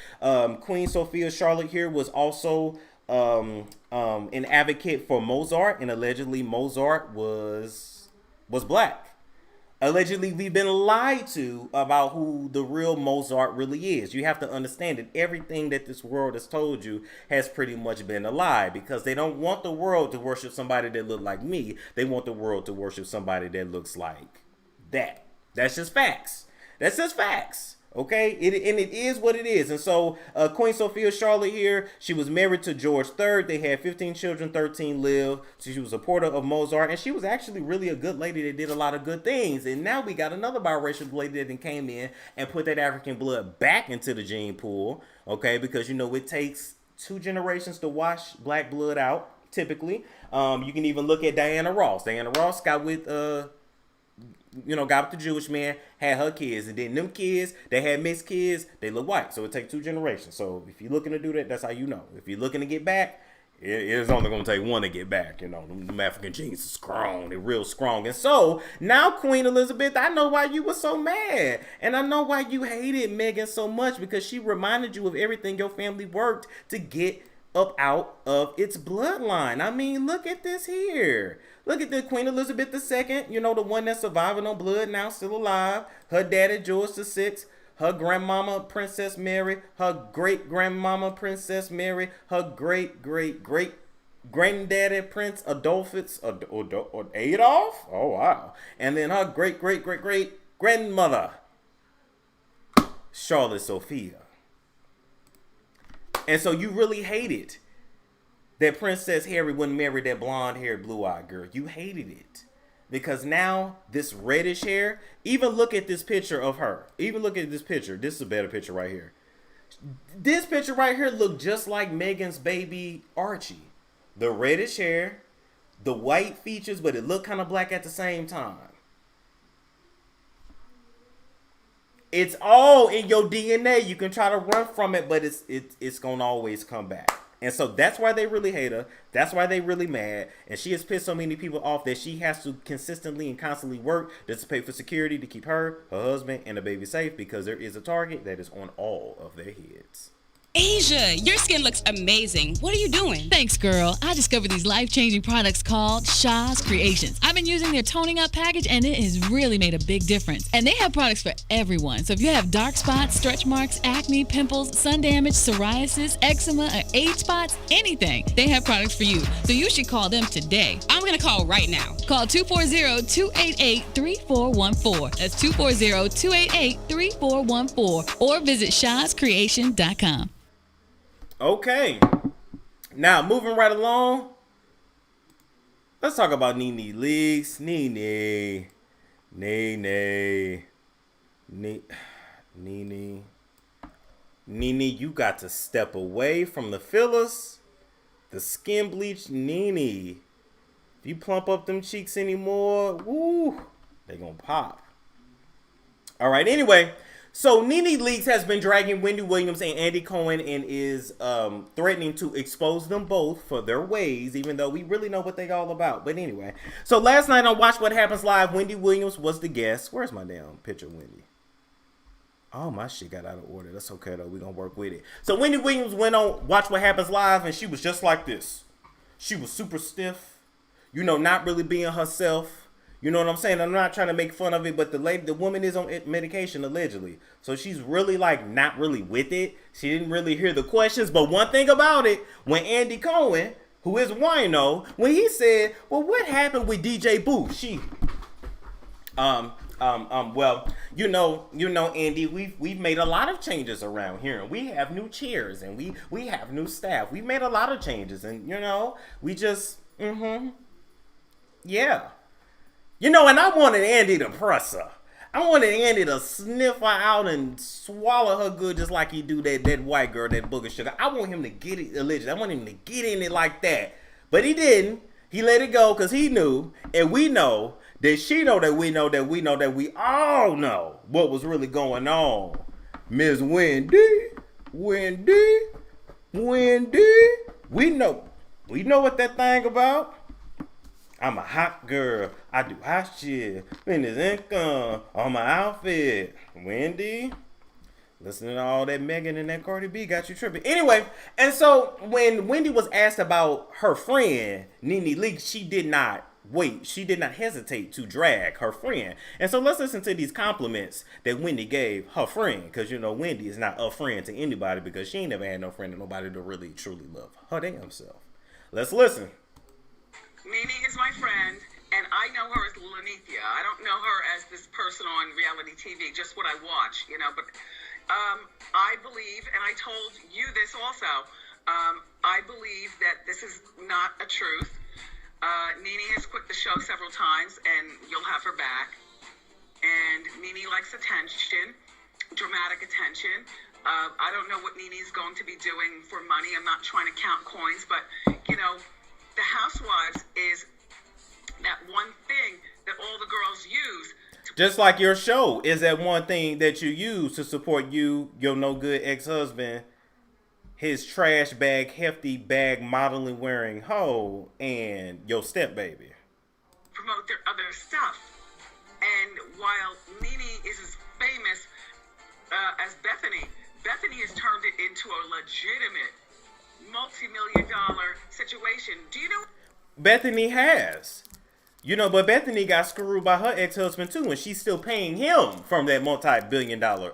Queen Sophia Charlotte here was also an advocate for Mozart, and allegedly Mozart was black. Allegedly, we've been lied to about who the real Mozart really is. You have to understand that everything that this world has told you has pretty much been a lie, because they don't want the world to worship somebody that look like me. They want the world to worship somebody that looks like that. That's just facts. That's just facts. Okay, it is what it is. And so Queen Sophia Charlotte here, she was married to George III. They had 15 children, 13 lived. So she was a supporter of Mozart, and she was actually really a good lady that did a lot of good things. And now we got another biracial lady that came in and put that African blood back into the gene pool. Okay, because it takes 2 generations to wash black blood out, typically. You can even look at Diana Ross. Diana Ross got with got with the Jewish man, had her kids, and then them kids, they had mixed kids, they look white. So it takes 2 generations. So if you're looking to do that, that's how you know. If you're looking to get back, it's only going to take one to get back. Them African genes are strong. They're real strong. And so now, Queen Elizabeth, I know why you were so mad. And I know why you hated Meghan so much, because she reminded you of everything your family worked to get up out of its bloodline. I mean, look at this here. Look at the Queen Elizabeth II, the one that's surviving on blood now, still alive. Her daddy, George VI. Her grandmama, Princess Mary. Her great-grandmama, Princess Mary. Her great-great-great-granddaddy, Prince Adolphus, or Adolf? Oh, wow. And then her great-great-great-great-grandmother, Charlotte Sophia. And so you really hated that Princess Harry wouldn't marry that blonde-haired, blue-eyed girl. You hated it. Because now, this reddish hair, even look at this picture of her. Even look at this picture. This is a better picture right here. This picture right here looked just like Meghan's baby Archie. The reddish hair, the white features, but it looked kind of black at the same time. It's all in your DNA. You can try to run from it, but it's going to always come back. And so that's why they really hate her. That's why they really mad. And she has pissed so many people off that she has to consistently and constantly work just to pay for security to keep her husband, and the baby safe, because there is a target that is on all of their heads. Asia, your skin looks amazing. What are you doing? Thanks, girl. I discovered these life-changing products called Shaw's Creations. I've been using their toning up package, and it has really made a big difference. And they have products for everyone. So if you have dark spots, stretch marks, acne, pimples, sun damage, psoriasis, eczema, or age spots, anything, they have products for you. So you should call them today. I'm going to call right now. Call 240-288-3414. That's 240-288-3414. Or visit shawscreation.com. Okay, now moving right along, let's talk about Nene Leakes. Nene, you got to step away from the fillers, the skin bleach. Nene, if you plump up them cheeks anymore, woo, they gonna pop. All right, anyway. So Nene Leakes has been dragging Wendy Williams and Andy Cohen and is threatening to expose them both for their ways, even though we really know what they all about. But anyway, so last night on Watch What Happens Live, Wendy Williams was the guest. Where's my damn picture of Wendy? Oh, my shit got out of order. That's okay, though. We're going to work with it. So Wendy Williams went on Watch What Happens Live, and she was just like this. She was super stiff, not really being herself. You know what I'm saying? I'm not trying to make fun of it, but the woman is on medication, allegedly. So she's really, not really with it. She didn't really hear the questions. But one thing about it, when Andy Cohen, who is wino, when he said, well, what happened with DJ Boo? Andy, we've made a lot of changes around here. And we have new chairs, and we have new staff. We've made a lot of changes, and, we just, yeah. And I wanted Andy to press her. I wanted Andy to sniff her out and swallow her good just like he do that white girl, that booger sugar. I want him to get it, allegedly. I want him to get in it like that. But he didn't. He let it go because he knew, and we know, that she know that we know that we know that we all know what was really going on. Miss Wendy. We know what that thing about. I'm a hot girl. I do hot shit. Spend his income on my outfit. Wendy, listening to all that Meghan and that Cardi B got you tripping. Anyway, and so when Wendy was asked about her friend, Nene Leakes, she did not hesitate to drag her friend. And so let's listen to these compliments that Wendy gave her friend. Because, Wendy is not a friend to anybody because she ain't never had no friend or nobody to really, truly love her damn self. Let's listen. Nene is my friend, and I know her as Lanithia. I don't know her as this person on reality TV, just what I watch, but I believe, and I told you this also, I believe that this is not a truth. Nene has quit the show several times, and you'll have her back. And Nene likes attention, dramatic attention. I don't know what Nene's going to be doing for money. I'm not trying to count coins, but, the Housewives is that one thing that all the girls use Just like your show is that one thing that you use to support you, your no good ex-husband, his trash bag, hefty bag, modeling wearing hoe, and your step baby. Promote their other stuff. And while Nene is as famous as Bethany has turned it into a legitimate multi-million-dollar situation. Do you know? Bethany has. You know, but Bethany got screwed by her ex-husband too, and she's still paying him from that million dollar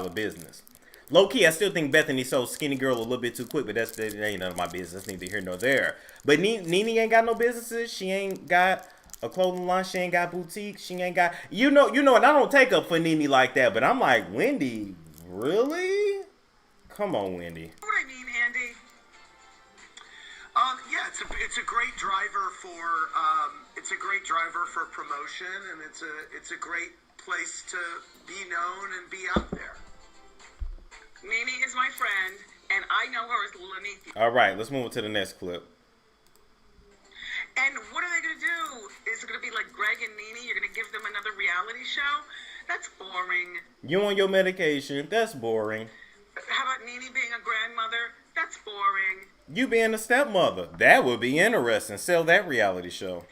business. Low key, I still think Bethany sold Skinny Girl a little bit too quick, but that ain't none of my business. Neither here nor there. But Nene ain't got no businesses. She ain't got a clothing line. She ain't got boutique. She ain't got, you know, and I don't take up for Nene like that, but I'm like, Wendy, really? Come on, Wendy. What I mean, Andy? Yeah, it's a great driver for promotion, and it's a great place to be known and be out there. Nene is my friend, and I know her as Lenithia. All right, let's move to the next clip. And what are they going to do? Is it going to be like Greg and Nene? You're going to give them another reality show? That's boring. You on your medication? That's boring. How about Nene being a grandmother? That's boring. You being a stepmother? That would be interesting. Sell that reality show.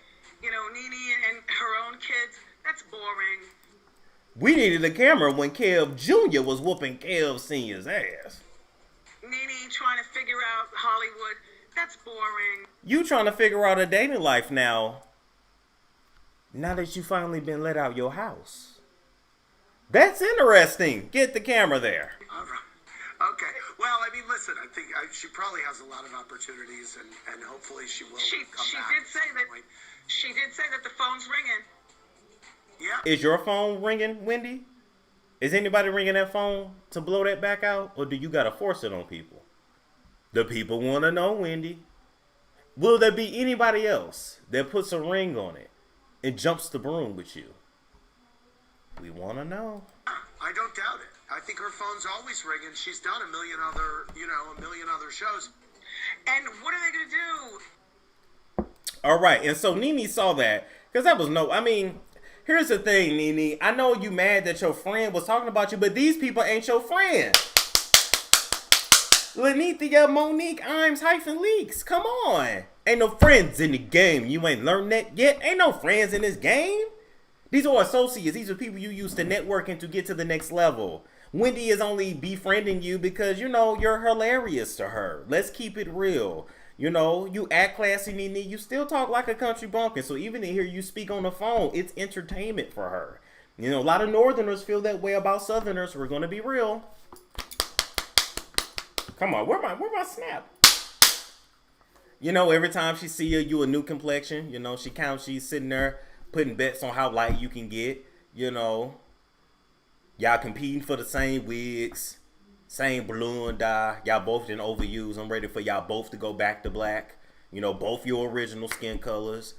You know, Nene and her own kids? That's boring. We needed a camera when Kev Jr. was whooping Kev Sr.'s ass. Nene trying to figure out Hollywood? That's boring. You trying to figure out a dating life now that you finally been let out your house. That's interesting. Get the camera there. All right. Okay. Well, I mean, listen, I think she probably has a lot of opportunities, and hopefully she will come back. She did say that the phone's ringing. Yeah. Is your phone ringing, Wendy? Is anybody ringing that phone to blow that back out, or do you gotta force it on people? The people want to know, Wendy. Will there be anybody else that puts a ring on it and jumps the broom with you? We want to know. I don't doubt it. I think her phone's always ringing. She's done a million other shows. And what are they going to do? All right. And so Nene saw that because that was here's the thing, Nene. I know you mad that your friend was talking about you, but these people ain't your friend. Lenithia, Monique, Imes, Leaks. Come on. Ain't no friends in the game. You ain't learned that yet? Ain't no friends in this game. These are associates. These are people you use to network and to get to the next level. Wendy is only befriending you because, you're hilarious to her. Let's keep it real. You act classy, Nene. You still talk like a country bumpkin. So even to hear you speak on the phone, it's entertainment for her. A lot of Northerners feel that way about Southerners. We're going to be real. Come on, where my snap? Every time she see you a new complexion. She's sitting there putting bets on how light you can get. Y'all competing for the same wigs, same balloon dye. Y'all both didn't overuse. I'm ready for y'all both to go back to black. Both your original skin colors.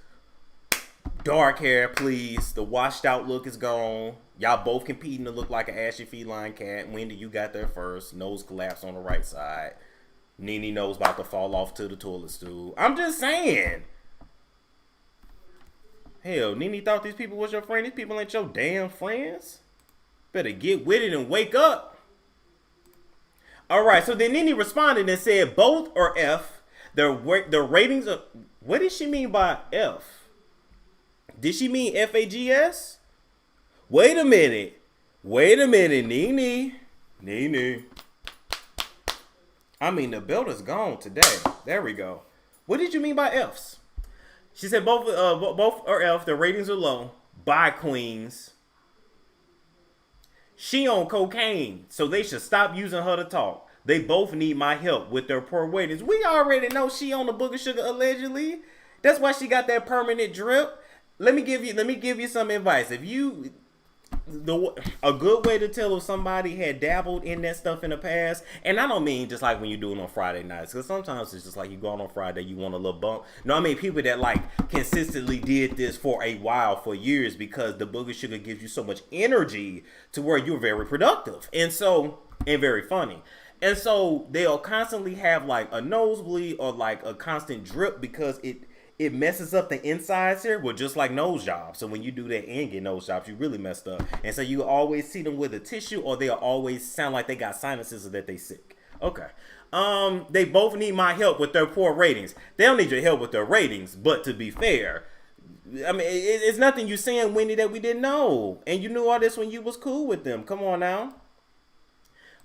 Dark hair, please. The washed out look is gone. Y'all both competing to look like an ashy feline cat. Wendy, you got there first. Nose collapse on the right side. Nene nose about to fall off to the toilet stool. I'm just saying. Hell, Nene thought these people was your friend. These people ain't your damn friends. Better get with it and wake up. All right, so then Nene responded and said both are F. Their ratings are... What did she mean by F? Did she mean FAGS? Wait a minute, Nene. The belt is gone today. There we go. What did you mean by Fs? She said both are F. Their ratings are low. Bye, queens. She on cocaine, so they should stop using her to talk. They both need my help with their poor ratings. We already know she on the booger sugar allegedly. That's why she got that permanent drip. Let me give you some advice. If you a good way to tell if somebody had dabbled in that stuff in the past, and I don't mean just like when you do it on Friday nights, because sometimes it's just like you go out on Friday, you want a little bump. No, I mean people that consistently did this for a while, for years, because the booger sugar gives you so much energy to where you're very productive and very funny. And so they'll constantly have a nosebleed or a constant drip because it it messes up the insides here. Well, just like nose jobs. So when you do that and get nose jobs, you really messed up. And so you always see them with a tissue, or they'll always sound like they got sinuses or that they sick. Okay. They both need my help with their poor ratings. They don't need your help with their ratings, but to be fair, I mean, it's nothing you saying, Wendy, that we didn't know. And you knew all this when you was cool with them. Come on now.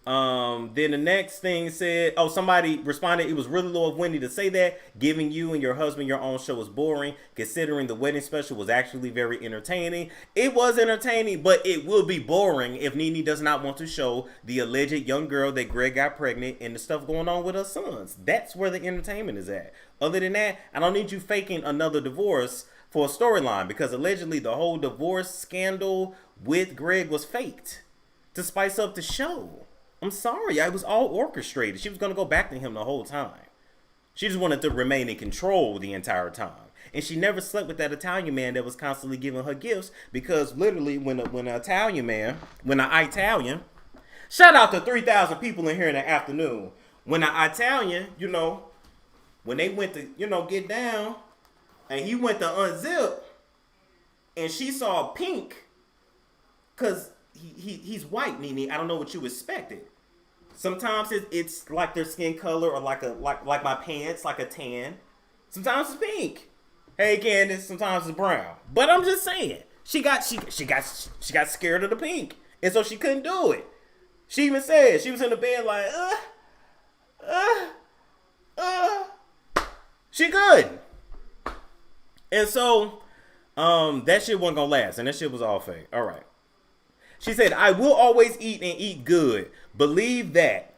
Then the next thing said, oh, somebody responded, it was really low of Wendy to say that. Giving you and your husband your own show is boring, considering the wedding special was actually very entertaining. It was entertaining, but it will be boring if Nene does not want to show the alleged young girl that Greg got pregnant and the stuff going on with her sons. That's where the entertainment is at. Other than that, I don't need you faking another divorce for a storyline, because allegedly the whole divorce scandal with Greg was faked to spice up the show. I'm sorry, it was all orchestrated. She was going to go back to him the whole time. She just wanted to remain in control the entire time. And she never slept with that Italian man that was constantly giving her gifts, because literally when an Italian, shout out to 3,000 people in here in the afternoon. When an Italian, you know, when they went to, you know, get down, and he went to unzip, and she saw pink, because he's white, Nene. I don't know what you expected. Sometimes it's like their skin color, or like my pants, like a tan. Sometimes it's pink. Hey, Candace. Sometimes it's brown. But I'm just saying, she got scared of the pink, and so she couldn't do it. She even said she was in the bed like, she couldn't. And so, that shit wasn't gonna last, and that shit was all fake. All right. She said, I will always eat and eat good. Believe that.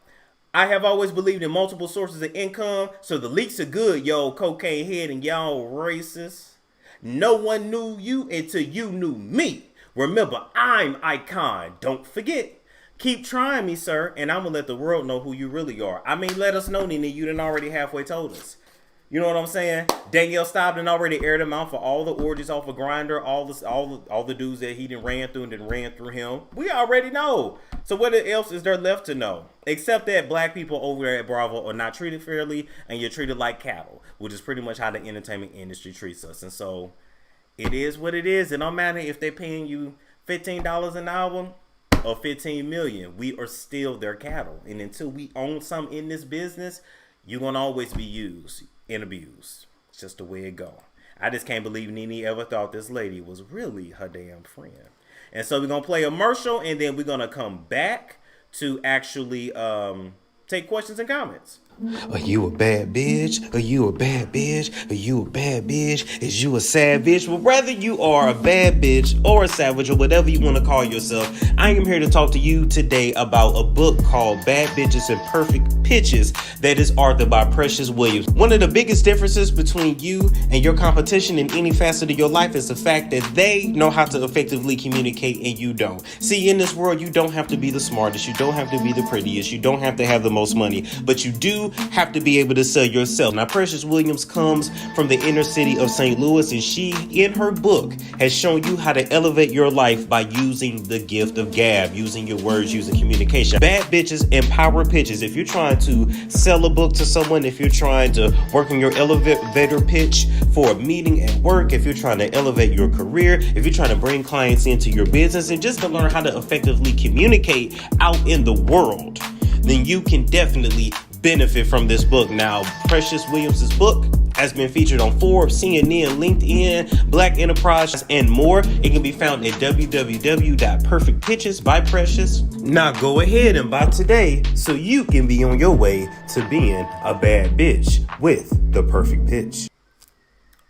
I have always believed in multiple sources of income, so the leaks are good, yo, cocaine head and y'all racist. No one knew you until you knew me. Remember, I'm Icon. Don't forget. Keep trying me, sir, and I'm gonna let the world know who you really are. I mean, let us know, Nene. You done already halfway told us. You know what I'm saying? Danielle Staub already aired him out for all the orgies off of Grindr, all the dudes that he done ran through and then ran through him. We already know. So what else is there left to know? Except that black people over there at Bravo are not treated fairly, and you're treated like cattle, which is pretty much how the entertainment industry treats us. And so it is what it is. It don't matter if they're paying you $15 an hour or $15 million. We are still their cattle. And until we own some in this business, you're going to always be used and abused. It's just the way it go. I just can't believe Nene ever thought this lady was really her damn friend. And so we're going to play a commercial, and then we're going to come back to actually take questions and comments. Are you a bad bitch? Are you a bad bitch? Are you a bad bitch? Is you a savage? Well, whether you are a bad bitch or a savage or whatever you want to call yourself, I am here to talk to you today about a book called Bad Bitches and Perfect Pitches that is authored by Precious Williams. One of the biggest differences between you and your competition in any facet of your life is the fact that they know how to effectively communicate and you don't. See, in this world, you don't have to be the smartest, you don't have to be the prettiest, you don't have to have the most money, but you do have to be able to sell yourself. Now, Precious Williams comes from the inner city of St. Louis, and she, in her book, has shown you how to elevate your life by using the gift of gab, using your words, using communication. Bad Bitches and Power Pitches. If you're trying to sell a book to someone, if you're trying to work on your elevator pitch for a meeting at work, if you're trying to elevate your career, if you're trying to bring clients into your business, and just to learn how to effectively communicate out in the world, then you can definitely benefit from this book. Now, Precious Williams' book has been featured on Forbes, CNN, LinkedIn, Black Enterprise, and more. It can be found at www.perfectpitches by Precious. Now go ahead and buy today so you can be on your way to being a bad bitch with the perfect pitch.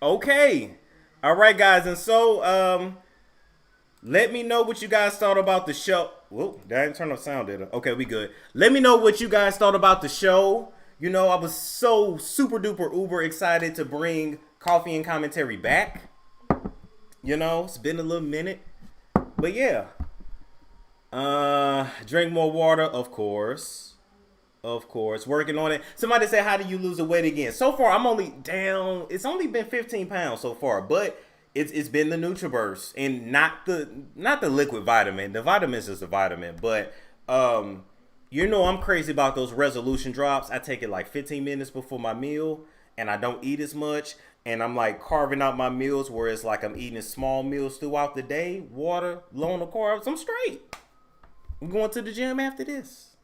Okay. All right, guys. And so, let me know what you guys thought about the show. Whoa, that didn't turn off sound, did it? Okay, we good. Let me know what you guys thought about the show. You know, I was so super duper uber excited to bring Coffee and Commentary back. You know, it's been a little minute. But yeah. Drink more water, of course. Of course. Working on it. Somebody said, how do you lose the weight again? So far, I'm only down. It's only been 15 pounds so far. But it's been the NutraBurst, and not the liquid vitamin. The vitamin is just a vitamin, but you know I'm crazy about those resolution drops. I take it like 15 minutes before my meal, and I don't eat as much. and I'm like carving out my meals where it's like I'm eating small meals throughout the day, water, low on the carbs, I'm straight. I'm going to the gym after this.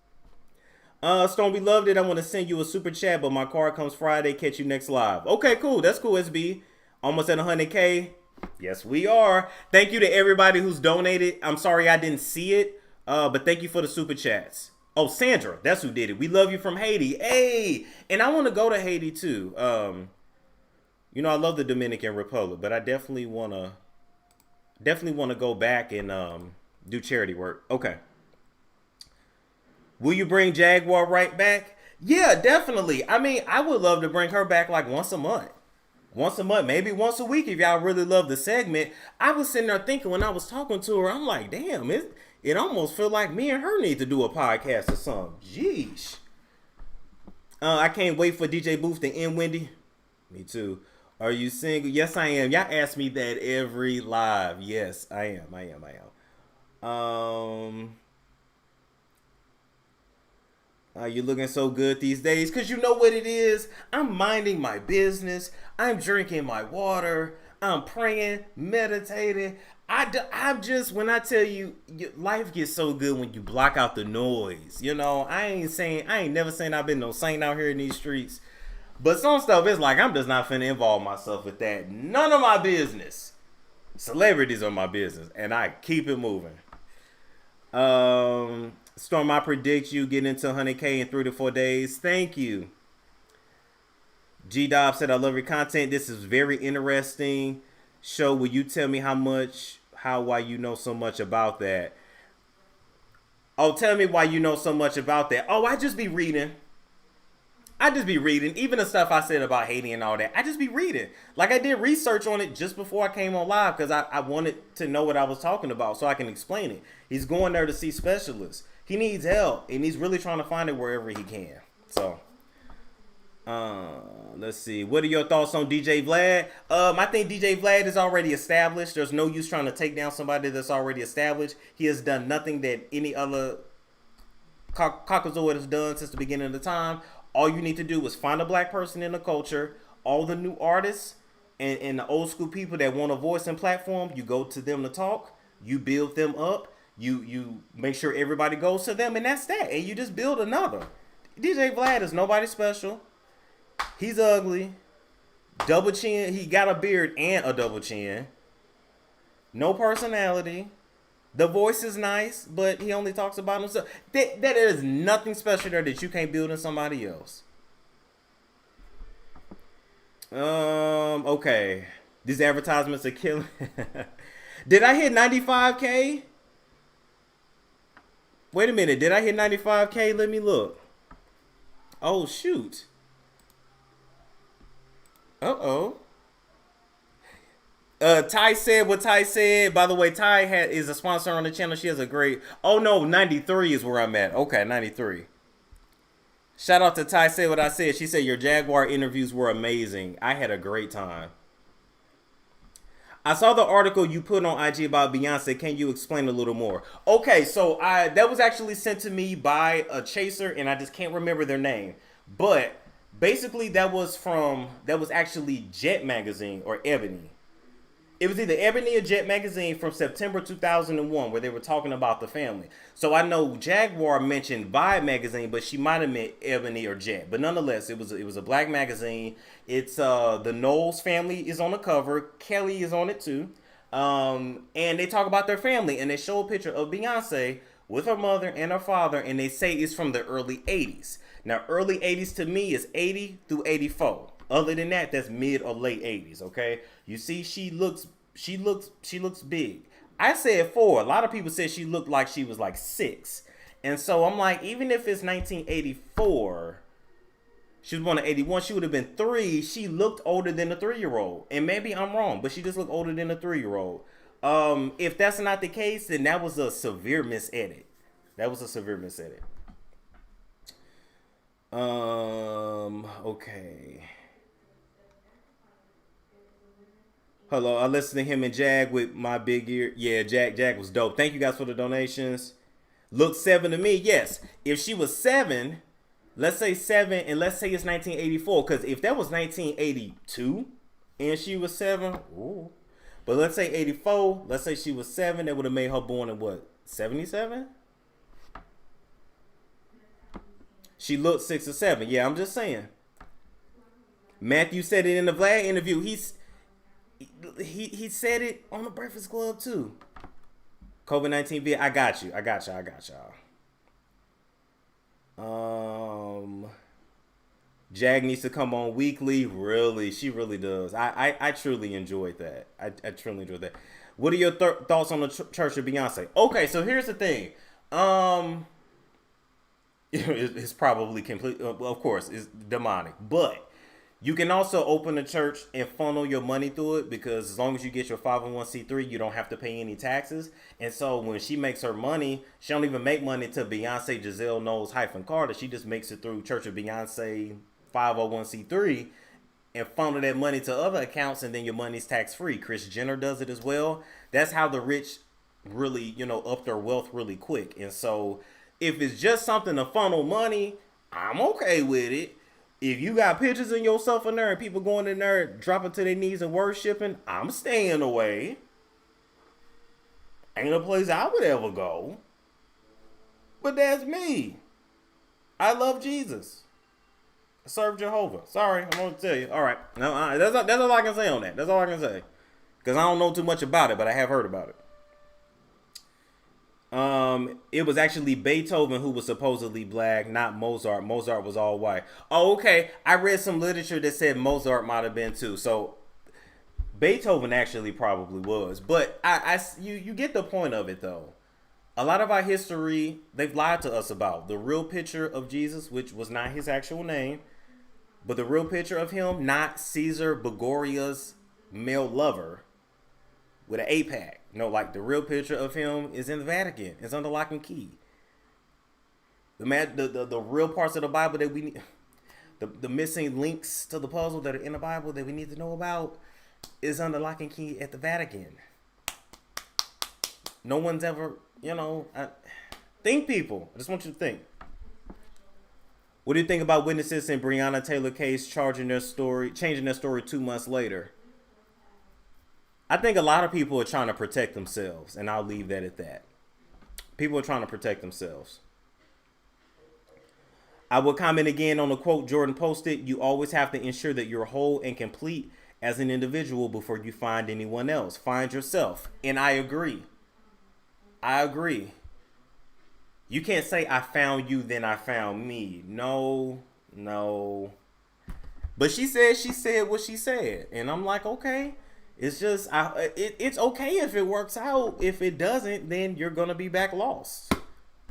Storm, we loved it. I want to send you a super chat, but my card comes Friday. Catch you next live. Okay, cool. That's cool, SB. Almost at 100K. Yes, we are. Thank you to everybody who's donated. I'm sorry I didn't see it, but thank you for the super chats. Oh, Sandra, that's who did it. We love you from Haiti. Hey, and I want to go to Haiti too. You know, I love the Dominican Republic, but I definitely want to go back and do charity work. Okay. Will you bring Jaguar right back? Yeah, definitely. I mean, I would love to bring her back like once a month. Once a month, maybe once a week if y'all really love the segment. I was sitting there thinking when I was talking to her, I'm like, damn, it almost feel like me and her need to do a podcast or something. Jeez. I can't wait for DJ Booth to end, Wendy. Me too. Are you single? Yes, I am. Y'all ask me that every live. Yes, I am. You're looking so good these days. Because you know what it is? I'm minding my business. I'm drinking my water. I'm praying, meditating. I'm just, when I tell you, life gets so good when you block out the noise. You know, I ain't never saying I've been no saint out here in these streets. But some stuff is like, I'm just not finna involve myself with that. None of my business. Celebrities are my business. And I keep it moving. Storm, I predict you get into 100K in 3 to 4 days. Thank you. G-Dob said, I love your content. This is very interesting. Show, will you tell me why you know so much about that? Oh, tell me why you know so much about that. Oh, I just be reading. Even the stuff I said about Haiti and all that. I just be reading. Like I did research on it just before I came on live because I wanted to know what I was talking about so I can explain it. He's going there to see specialists. He needs help and he's really trying to find it wherever he can. So, let's see. What are your thoughts on DJ Vlad? I think DJ Vlad is already established. There's no use trying to take down somebody that's already established. He has done nothing that any other Caucasoid has done since the beginning of the time. All you need to do is find a black person in the culture. All the new artists and the old school people that want a voice and platform, you go to them to talk. You build them up. You make sure everybody goes to them, and that's that. And you just build another. DJ Vlad is nobody special. He's ugly. Double chin. He got a beard and a double chin. No personality. The voice is nice, but he only talks about himself. There is nothing special there that you can't build in somebody else. Okay. These advertisements are killing. Did I hit 95K? Wait a minute. Did I hit 95K? Let me look. Oh, shoot. Uh-oh. Ty said what Ty said. By the way, Ty is a sponsor on the channel. She has a great... Oh, no. 93 is where I'm at. Okay, 93. Shout out to Ty said what I said. She said your Jaguar interviews were amazing. I had a great time. I saw the article you put on IG about Beyonce. Can you explain a little more? Okay, so that was actually sent to me by a chaser, and I just can't remember their name. But basically, that was actually Jet Magazine or Ebony. It was either Ebony or Jet Magazine from September 2001 where they were talking about the family. So I know Jaguar mentioned Vibe Magazine, but she might have meant Ebony or Jet. But nonetheless, it was a black magazine. It's the Knowles family is on the cover. Kelly is on it too. And they talk about their family, and they show a picture of Beyonce with her mother and her father, and they say it's from the early 80s. Now, early 80s to me is 80 through 84. Other than that, that's mid or late 80s, okay? You see, she looks big. I said 4. A lot of people said she looked like she was like 6. And so I'm like, even if it's 1984, she was born in 81, she would have been 3. She looked older than a 3-year-old. And maybe I'm wrong, but she just looked older than a 3-year-old. If that's not the case, then that was a severe misedit. Okay. Hello, I listened to him and Jag with my big ear. Yeah, Jag was dope. Thank you guys for the donations. Look 7 to me. Yes. If she was 7, let's say 7, and let's say it's 1984. Because if that was 1982, and she was 7. Ooh. But let's say 84. Let's say she was 7. That would have made her born in what? 77? She looked 6 or 7. Yeah, I'm just saying. Matthew said it in the Vlad interview. He said it on the Breakfast Club too. COVID-19 vid. I got y'all. Jag needs to come on weekly. Really, she really does. I truly enjoyed that. I truly enjoyed that. What are your thoughts on the Church of Beyonce? Okay, so here's the thing. It's probably complete. Of course, it's demonic, but you can also open a church and funnel your money through it, because as long as you get your 501c3, you don't have to pay any taxes. And so when she makes her money, she don't even make money to Beyonce Giselle Knowles -Carter. She just makes it through Church of Beyonce 501c3 and funnel that money to other accounts, and then your money's tax free. Kris Jenner does it as well. That's how the rich really, up their wealth really quick. And so if it's just something to funnel money, I'm okay with it. If you got pictures of yourself in there and people going in there dropping to their knees and worshiping, I'm staying away. Ain't a place I would ever go. But that's me. I love Jesus. I serve Jehovah. Sorry, I'm going to tell you. All right. No, that's all I can say on that. That's all I can say. Because I don't know too much about it, but I have heard about it. It was actually Beethoven who was supposedly black, not Mozart. Mozart was all white. Oh, okay. I read some literature that said Mozart might have been too. So Beethoven actually probably was. But you get the point of it though. A lot of our history, they've lied to us about. The real picture of Jesus, which was not his actual name, but the real picture of him, not Caesar Borgia's male lover with an APAC. No, like the real picture of him is in the Vatican. It's under lock and key. The real parts of the Bible that we need, the missing links to the puzzle that are in the Bible that we need to know about, is under lock and key at the Vatican. No one's ever, think, people. I just want you to think. What do you think about witnesses in Breonna Taylor case changing their story 2 months later? I think a lot of people are trying to protect themselves, and I'll leave that at that. People are trying to protect themselves. I will comment again on the quote Jordyn posted. You always have to ensure that you're whole and complete as an individual before you find anyone else. Find yourself. And I agree. You can't say I found you, then I found me. No. But she said what she said. And I'm like, okay. It's just, it's okay if it works out. If it doesn't, then you're going to be back lost.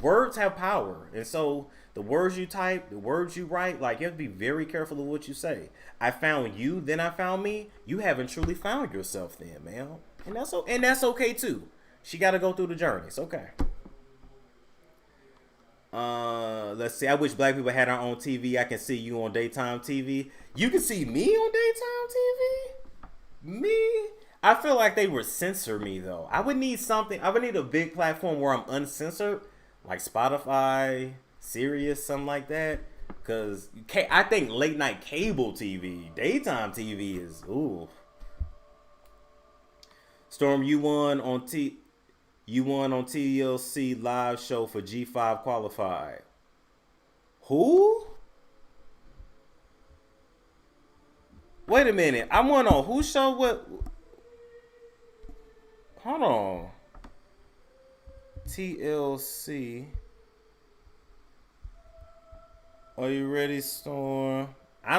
Words have power. And so the words you type, the words you write, like you have to be very careful of what you say. I found you, then I found me. You haven't truly found yourself then, man. And that's okay too. She got to go through the journey. It's okay. Let's see. I wish black people had our own TV. I can see you on daytime TV. You can see me on daytime TV? Me? I feel like they would censor me though. I would need something. I would need a big platform where I'm uncensored, like Spotify, Sirius, something like that. Cause I think late night cable TV, daytime TV is ooh. Storm, you won on TLC live show for G5 qualified. Who? Wait a minute. I won on whose show? What? Hold on. TLC. Are you ready, Storm? I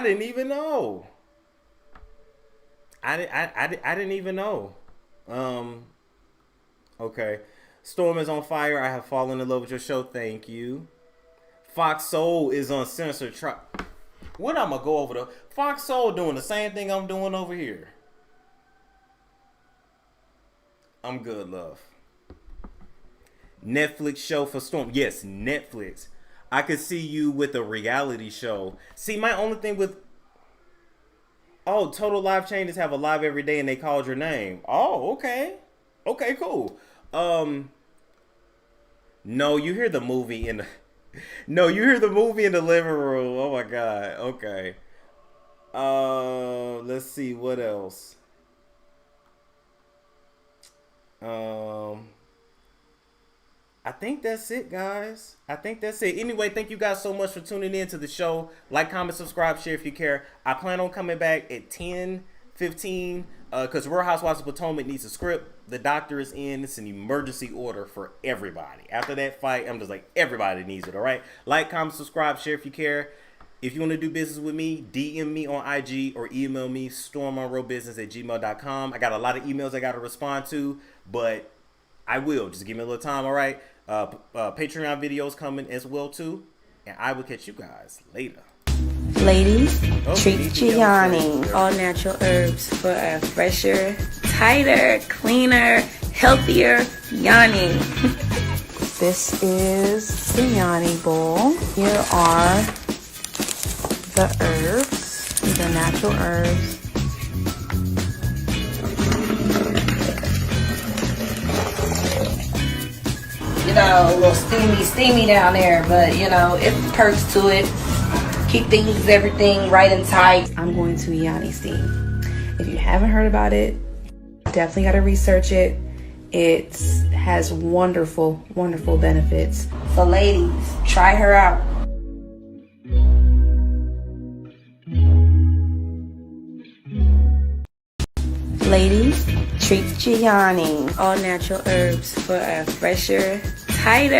didn't even know. I didn't even know. Okay. Storm is on fire. I have fallen in love with your show. Thank you. Fox Soul is on censored. What I'm gonna go over to Fox Soul doing the same thing I'm doing over here. I'm good, love. Netflix show for Storm. Yes, Netflix. I could see you with a reality show. See, my only thing with Total Live Changes have a live every day and they called your name. Oh, okay. Okay, cool. No, you hear the movie in the living room. Oh my God. Okay. Let's see what else. I think that's it, guys. I think that's it. Anyway, thank you guys so much for tuning in to the show. Like, comment, subscribe, share if you care. I plan on coming back at 10:15 because Real Housewives of Potomac needs a script. The doctor is in. It's an emergency order for everybody. After that fight, I'm just like, everybody needs it, all right? Like, comment, subscribe, share if you care. If you want to do business with me, DM me on IG or email me, stormmonroebusiness@gmail.com. I got a lot of emails I got to respond to, but I will. Just give me a little time, all right? Patreon videos coming as well, too. And I will catch you guys later. Ladies, treat Gianni. All natural herbs for a fresher, tighter, cleaner, healthier Yanni. This is the Yanni bowl. Here are the herbs, the natural herbs. You know, a little steamy down there, but you know, it's perks to it. Keep everything right and tight. I'm going to Yanni steam. If you haven't heard about it, definitely got to research it. It has wonderful, wonderful benefits. So ladies, try her out. Ladies, treat Gianni. All natural herbs for a fresher, tighter.